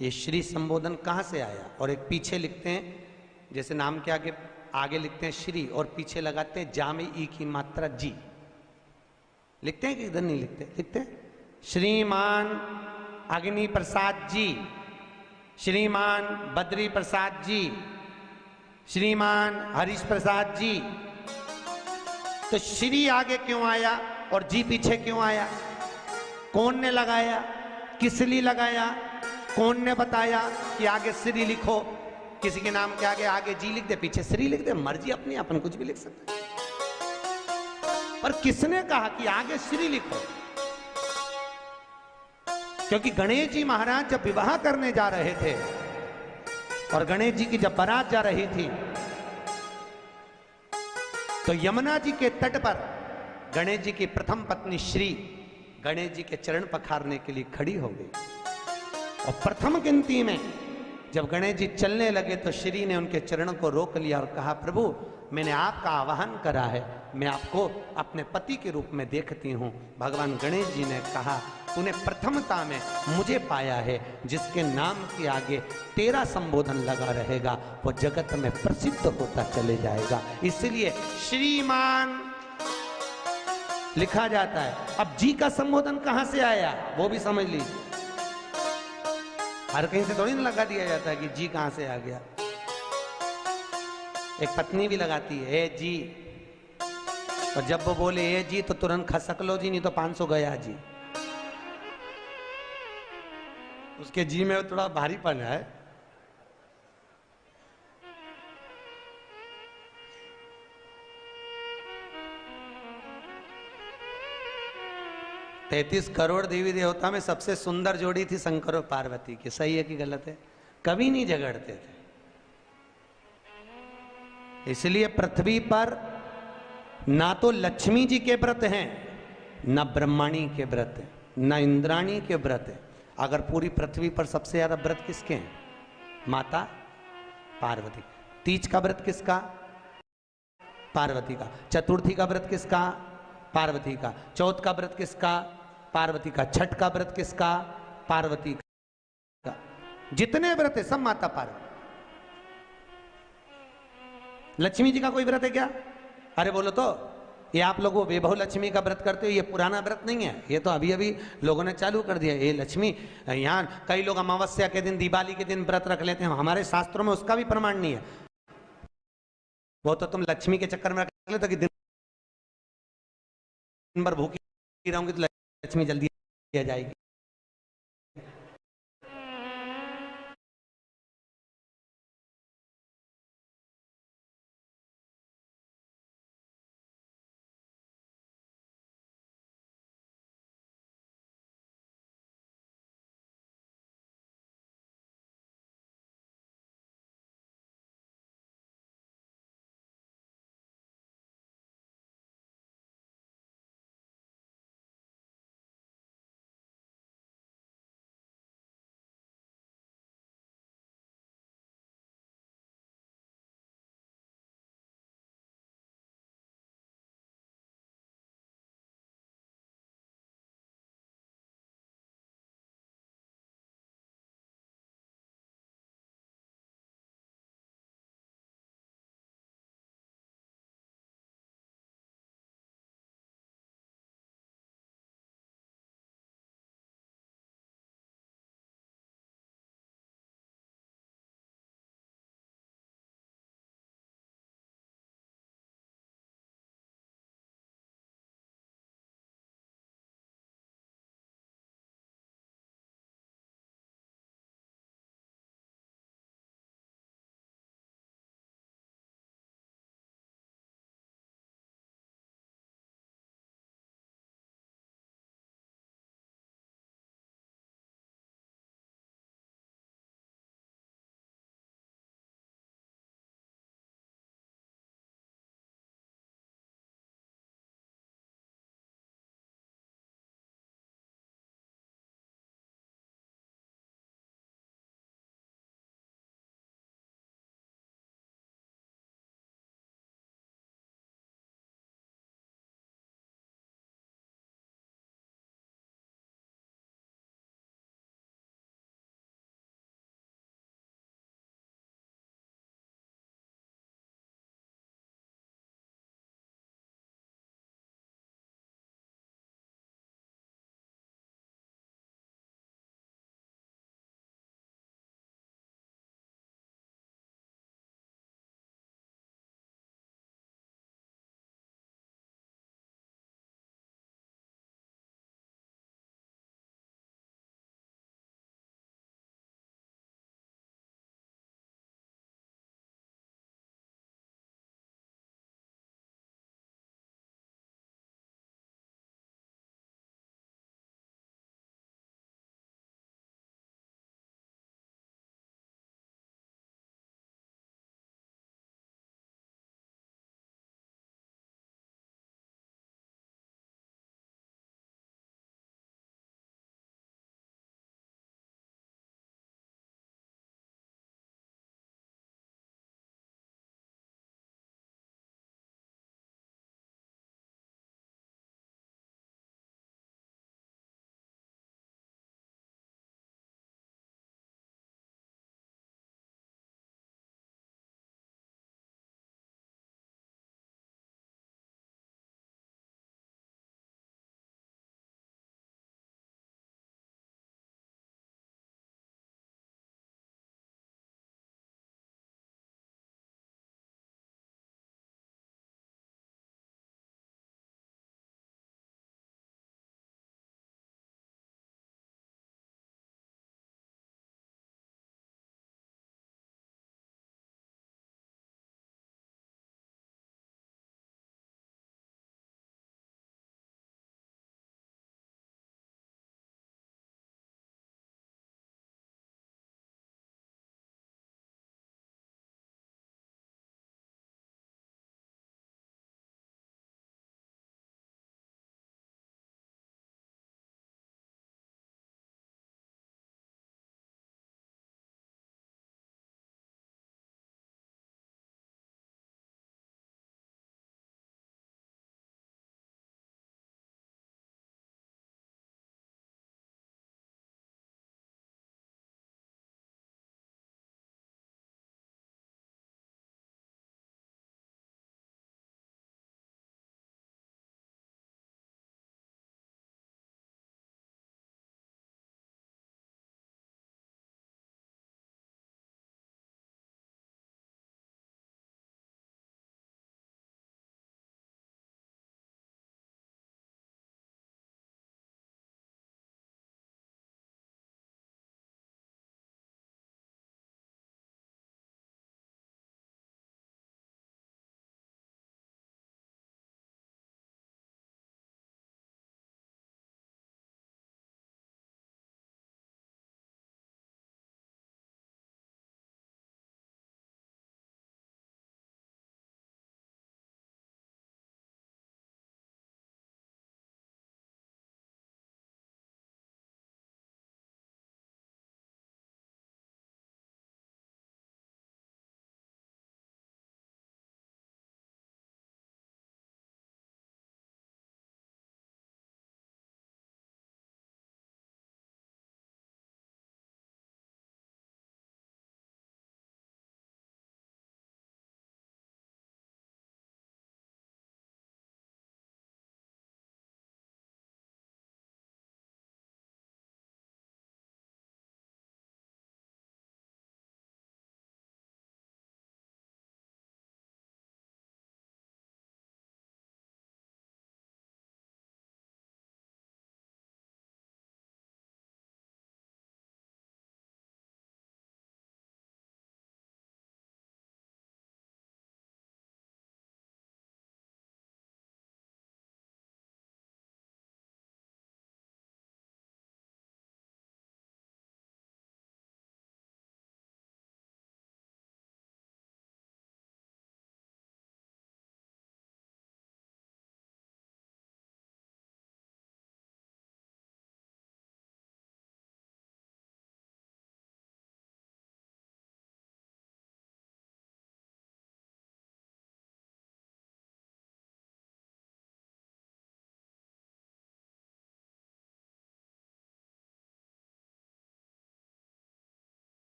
ये श्री संबोधन कहां से आया? और एक पीछे लिखते हैं, जैसे नाम के आगे लिखते हैं श्री और पीछे लगाते हैं जा में ई की मात्रा जी। लिखते हैं कि इधर नहीं लिखते? लिखते हैं श्रीमान अग्नि प्रसाद जी, श्रीमान बद्री प्रसाद जी, श्रीमान हरीश प्रसाद जी। तो श्री आगे क्यों आया और जी पीछे क्यों आया? कौन ने लगाया? किस लिए लगाया? कौन ने बताया कि आगे श्री लिखो? किसी के नाम के आगे जी लिख दे, पीछे श्री लिख दे, मर्जी अपनी, अपन कुछ भी लिख सकते हैं। पर किसने कहा कि आगे श्री लिखो? क्योंकि गणेश जी महाराज जब विवाह करने जा रहे थे और गणेश जी की जब बारात जा रही थी तो यमुना जी के तट पर गणेश जी की प्रथम पत्नी श्री गणेश जी के चरण पखारने के लिए खड़ी हो गई। और प्रथम गिनती में जब गणेश जी चलने लगे तो श्री ने उनके चरणों को रोक लिया और कहा, प्रभु मैंने आपका आवाहन करा है, मैं आपको अपने पति के रूप में देखती हूँ। भगवान गणेश जी ने कहा, तूने प्रथमता में मुझे पाया है, जिसके नाम के आगे तेरा संबोधन लगा रहेगा वो जगत में प्रसिद्ध होता चले जाएगा। इसलिए श्रीमान लिखा जाता है। अब जी का संबोधन कहां से आया वो भी समझ लीजिए। हर कहीं से थोड़ी ना लगा दिया जाता है कि जी कहां से आ गया। एक पत्नी भी लगाती है ए जी, और जब वो बोले ए जी तो तुरंत खसक लो जी, नहीं तो 500 गया जी। उसके जी में थोड़ा भारीपन है। 33 करोड़ देवी देवता में सबसे सुंदर जोड़ी थी शंकर और पार्वती की। सही है कि गलत है? कभी नहीं झगड़ते थे। इसलिए पृथ्वी पर ना तो लक्ष्मी जी के व्रत हैं, ना ब्रह्माणी के व्रत हैं, ना इंद्राणी के व्रत हैं। अगर पूरी पृथ्वी पर सबसे ज्यादा व्रत किसके हैं? माता पार्वती। तीज का व्रत किसका? पार्वती का। चतुर्थी का व्रत किसका? पार्वती का। चौथ का व्रत किसका? पार्वती का। छठ का व्रत किसका? पार्वती का। जितने व्रत है सब माता पार्वती। लक्ष्मी जी का कोई व्रत है क्या? अरे बोलो तो। ये आप लोग वो वैभव लक्ष्मी का व्रत करते हो, ये पुराना व्रत नहीं है, ये तो अभी अभी लोगों ने चालू कर दिया। ये लक्ष्मी, यहाँ कई लोग अमावस्या के दिन, दिवाली के दिन व्रत रख लेते हैं, हमारे शास्त्रों में उसका भी प्रमाण नहीं है। वो तो तुम लक्ष्मी के चक्कर में रख लेते कि दिन भर भूखी रहूंगी तो लक्ष्मी जल्दी आ जाएगी।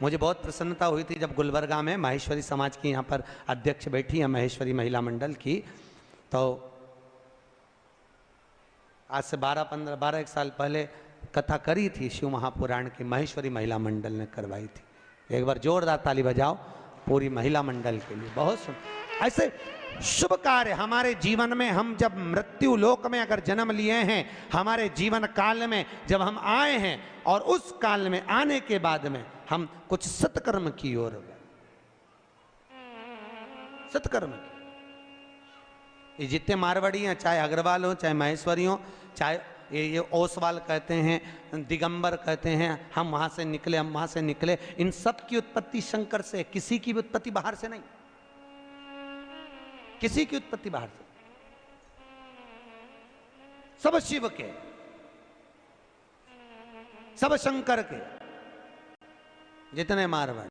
मुझे बहुत प्रसन्नता हुई थी जब गुलबर्गा में माहेश्वरी समाज की यहाँ पर अध्यक्ष बैठी है, माहेश्वरी महिला मंडल की, तो आज से 12 साल पहले कथा करी थी शिव महापुराण की, माहेश्वरी महिला मंडल ने करवाई थी। एक बार जोरदार ताली बजाओ पूरी महिला मंडल के लिए। बहुत सुंदर ऐसे शुभ कार्य हमारे जीवन में, हम जब मृत्यु लोक में अगर जन्म लिए हैं, हमारे जीवन काल में जब हम आए हैं और उस काल में आने के बाद में हम कुछ सत्कर्म की ओर गए, सत्कर्म की। ये जितने मारवाड़ी हैं, चाहे अग्रवाल हो, चाहे महेश्वरी हो, चाहे ये ओसवाल कहते हैं, दिगंबर कहते हैं, हम वहां से निकले, हम वहां से निकले, इन सब की उत्पत्ति शंकर से, किसी की भी उत्पत्ति बाहर से नहीं, किसी की उत्पत्ति बाहर से, सब शिव के, सब शंकर के, जितने मारवाड़ी,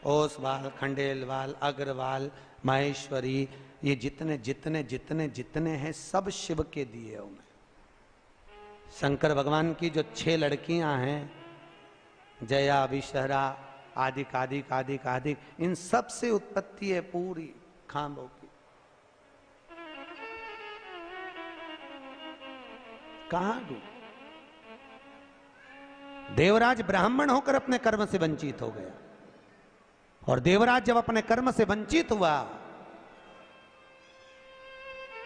ओसवाल, खंडेलवाल, अग्रवाल, माहेश्वरी, ये जितने जितने जितने जितने हैं सब शिव के दिए हुए। शंकर भगवान की जो 6 लड़कियां हैं, जया, विषहरा, आदिक आदिक आदिक आदिक, इन सब से उत्पत्ति है पूरी खांबों की। कहां डूब? देवराज ब्राह्मण होकर अपने कर्म से वंचित हो गया, और देवराज जब अपने कर्म से वंचित हुआ,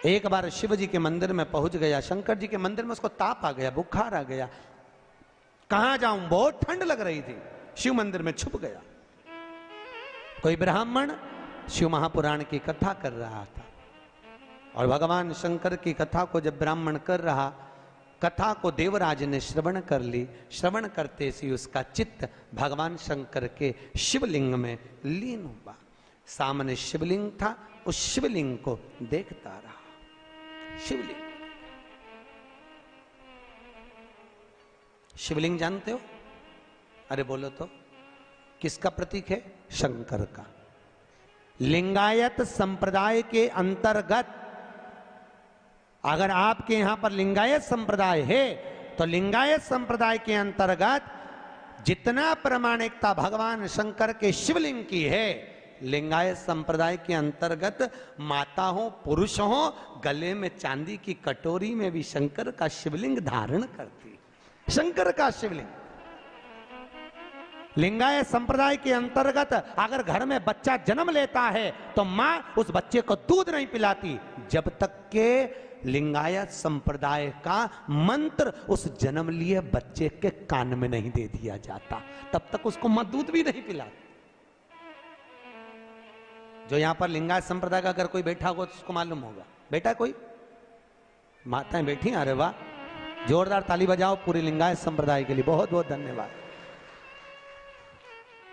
एक बार शिव जी के मंदिर में पहुंच गया, शंकर जी के मंदिर में उसको ताप आ गया, बुखार आ गया, कहां जाऊं, बहुत ठंड लग रही थी, शिव मंदिर में छुप गया। कोई ब्राह्मण शिव महापुराण की कथा कर रहा था, और भगवान शंकर की कथा को जब ब्राह्मण कर रहा, कथा को देवराज ने श्रवण कर ली। श्रवण करते ही उसका चित्त भगवान शंकर के शिवलिंग में लीन हुआ। सामने शिवलिंग था, उस शिवलिंग को देखता रहा। शिवलिंग, शिवलिंग जानते हो? अरे बोलो तो, किसका प्रतीक है? शंकर का। लिंगायत संप्रदाय के अंतर्गत, अगर आपके यहां पर लिंगायत संप्रदाय है, तो लिंगायत संप्रदाय के अंतर्गत जितना प्रामाणिकता भगवान शंकर के शिवलिंग की है, लिंगायत संप्रदाय के अंतर्गत माता हो, पुरुष हो, गले में चांदी की कटोरी में भी शंकर का शिवलिंग धारण करती। शंकर का शिवलिंग। लिंगायत संप्रदाय के अंतर्गत अगर घर में बच्चा जन्म लेता है तो मां उस बच्चे को दूध नहीं पिलाती जब तक के लिंगायत संप्रदाय का मंत्र उस जन्म लिए बच्चे के कान में नहीं दे दिया जाता, तब तक उसको मां दूध भी नहीं पिलाती। जो यहां पर लिंगायत संप्रदाय का अगर कोई बैठा होगा तो उसको मालूम होगा। बैठा कोई माताएं बैठी? अरे वाह, जोरदार ताली बजाओ पूरी लिंगायत संप्रदाय के लिए। बहुत बहुत धन्यवाद।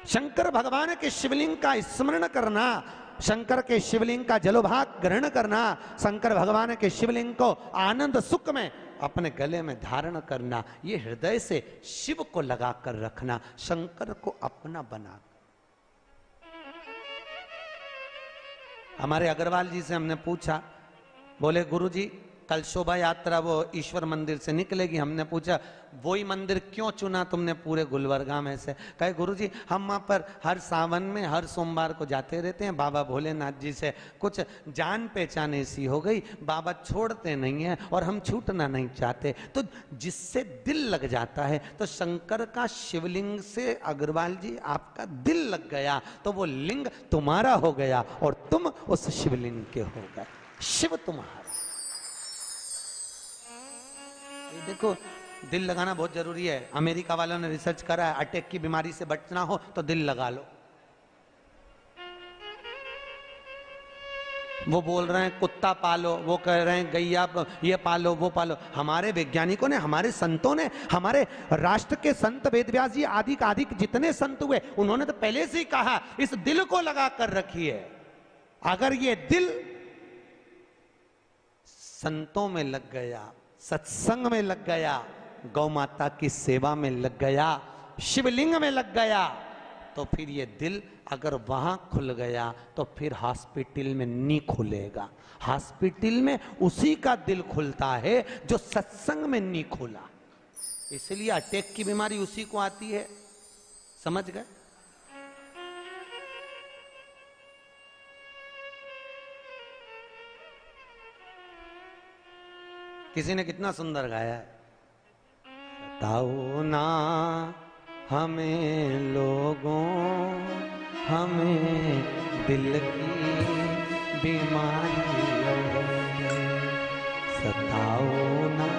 शंकर भगवान के शिवलिंग का स्मरण करना, शंकर के शिवलिंग का जलोभाग ग्रहण करना, शंकर भगवान के शिवलिंग को आनंद सुख में अपने गले में धारण करना, ये हृदय से शिव को लगा कर रखना, शंकर को अपना बना। हमारे अग्रवाल जी से हमने पूछा, बोले गुरुजी कल शोभा यात्रा वो ईश्वर मंदिर से निकलेगी। हमने पूछा वही मंदिर क्यों चुना तुमने पूरे गुलबर्गा में से? कहे गुरुजी हम वहाँ पर हर सावन में हर सोमवार को जाते रहते हैं, बाबा भोलेनाथ जी से कुछ जान पहचान ऐसी हो गई, बाबा छोड़ते नहीं हैं और हम छूटना नहीं चाहते, तो जिससे दिल लग जाता है। तो शंकर का शिवलिंग से अग्रवाल जी आपका दिल लग गया, तो वो लिंग तुम्हारा हो गया और तुम उस शिवलिंग के हो गए, शिव तुम्हारा। देखो दिल लगाना बहुत जरूरी है। अमेरिका वालों ने रिसर्च करा है, अटैक की बीमारी से बचना हो तो दिल लगा लो। वो बोल रहे हैं कुत्ता पालो, वो कह रहे हैं गैया ये पालो वो पालो। हमारे वैज्ञानिकों ने, हमारे संतों ने, हमारे राष्ट्र के संत वेदव्यास जी आदि का आदि जितने संत हुए, उन्होंने तो पहले से ही कहा इस दिल को लगा कर रखिए। अगर ये दिल संतों में लग गया, सत्संग में लग गया, गौ माता की सेवा में लग गया, शिवलिंग में लग गया, तो फिर ये दिल अगर वहां खुल गया तो फिर हॉस्पिटल में नहीं खुलेगा। हॉस्पिटल में उसी का दिल खुलता है जो सत्संग में नहीं खुला। इसलिए अटैक की बीमारी उसी को आती है, समझ गए? किसी ने कितना सुंदर गाया है, बताओ ना हमें लोगों, हमें दिल की बीमारी है, सताओ ना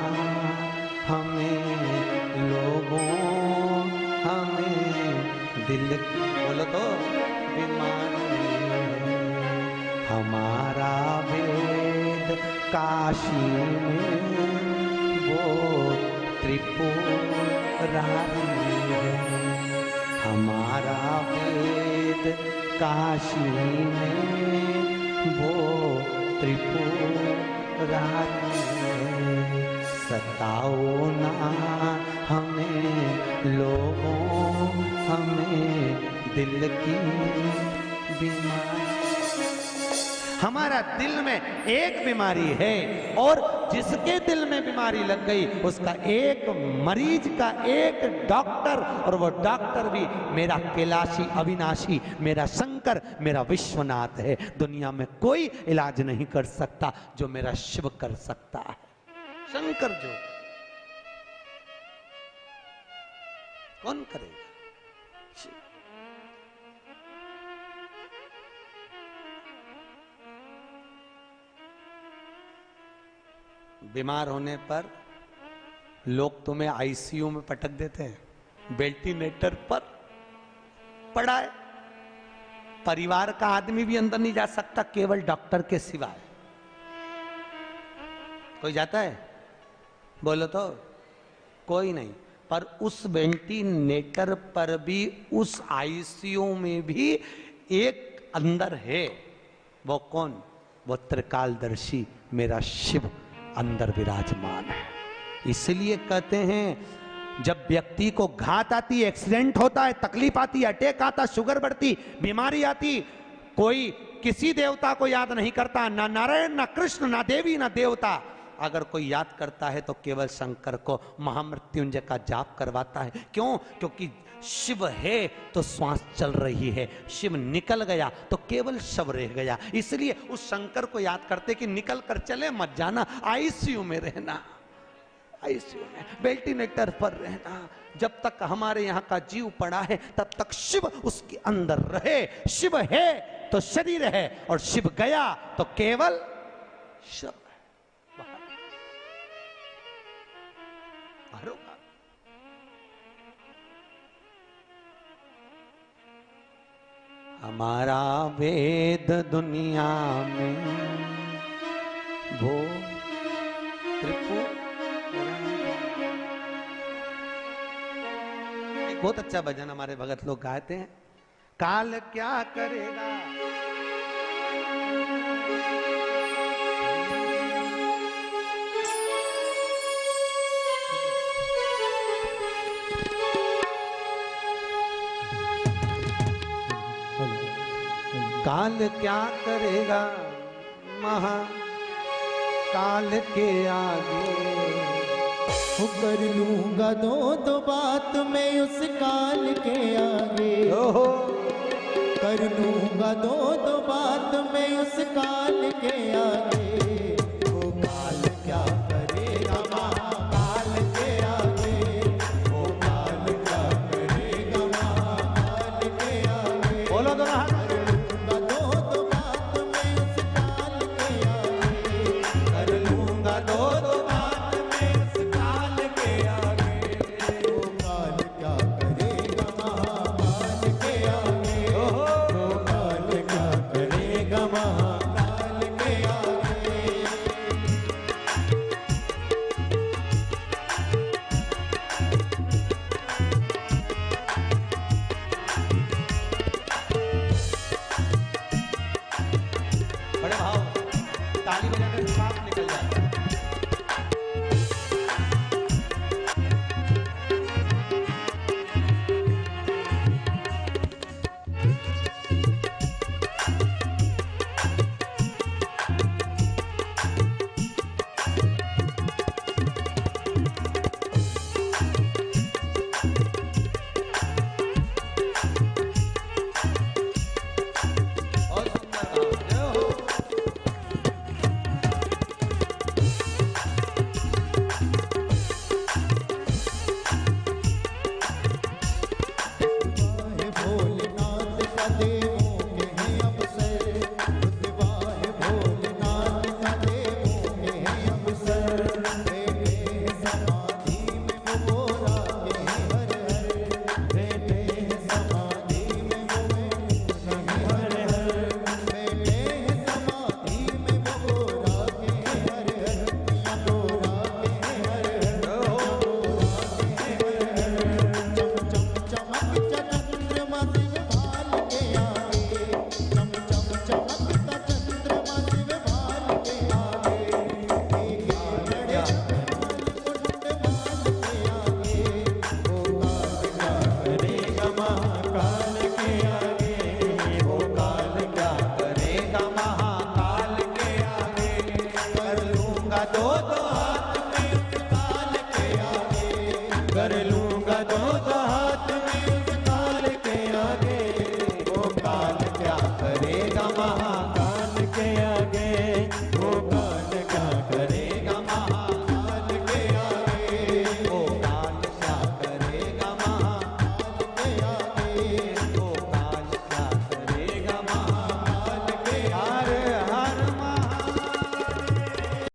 हमें लोगों, हमें दिल की, बोलो तो, बीमारी है। हमारा वेद काशी में वो त्रिपुरारी है, हमारा वेद काशी में वो त्रिपुरारी है, सताओ ना हमें लोगों, हमें दिल की बीमारी। हमारा दिल में एक बीमारी है और जिसके दिल में बीमारी लग गई उसका एक मरीज का एक डॉक्टर, और वो डॉक्टर भी मेरा कैलाशी अविनाशी, मेरा शंकर, मेरा विश्वनाथ है। दुनिया में कोई इलाज नहीं कर सकता जो मेरा शिव कर सकता है। शंकर जो, कौन करेगा? बीमार होने पर लोग तुम्हें आईसीयू में पटक देते हैं, वेंटिलेटर पर पड़ा है, परिवार का आदमी भी अंदर नहीं जा सकता केवल डॉक्टर के सिवाय। कोई जाता है? बोलो तो, कोई नहीं। पर उस वेंटिलेटर पर भी, उस आईसीयू में भी एक अंदर है। वो कौन? वो त्रिकालदर्शी मेरा शिव अंदर विराजमान है। इसलिए कहते हैं जब व्यक्ति को घात आती है, एक्सीडेंट होता है, तकलीफ आती है, अटैक आता, शुगर बढ़ती, बीमारी आती, कोई किसी देवता को याद नहीं करता, ना नारायण, ना कृष्ण, ना देवी, ना देवता। अगर कोई याद करता है तो केवल शंकर को, महामृत्युंजय का जाप करवाता है। क्यों? क्योंकि शिव है तो श्वास चल रही है, शिव निकल गया तो केवल शव रह गया। इसलिए उस शंकर को याद करते कि निकल कर चले मत जाना, आईसीयू में रहना, आईसीयू में वेंटिलेटर पर रहना। जब तक हमारे यहाँ का जीव पड़ा है तब तक शिव उसके अंदर रहे। शिव है तो शरीर है, और शिव गया तो केवल शव है। बाहर होगा। हमारा वेद दुनिया में वो एक बहुत अच्छा भजन हमारे भगत लोग गाते हैं, काल क्या करेगा, काल क्या करेगा, महाकाल के आगे कर लूंगा दो बात मैं उस काल के आगे, कर लूंगा दो बात मैं उस काल के आगे।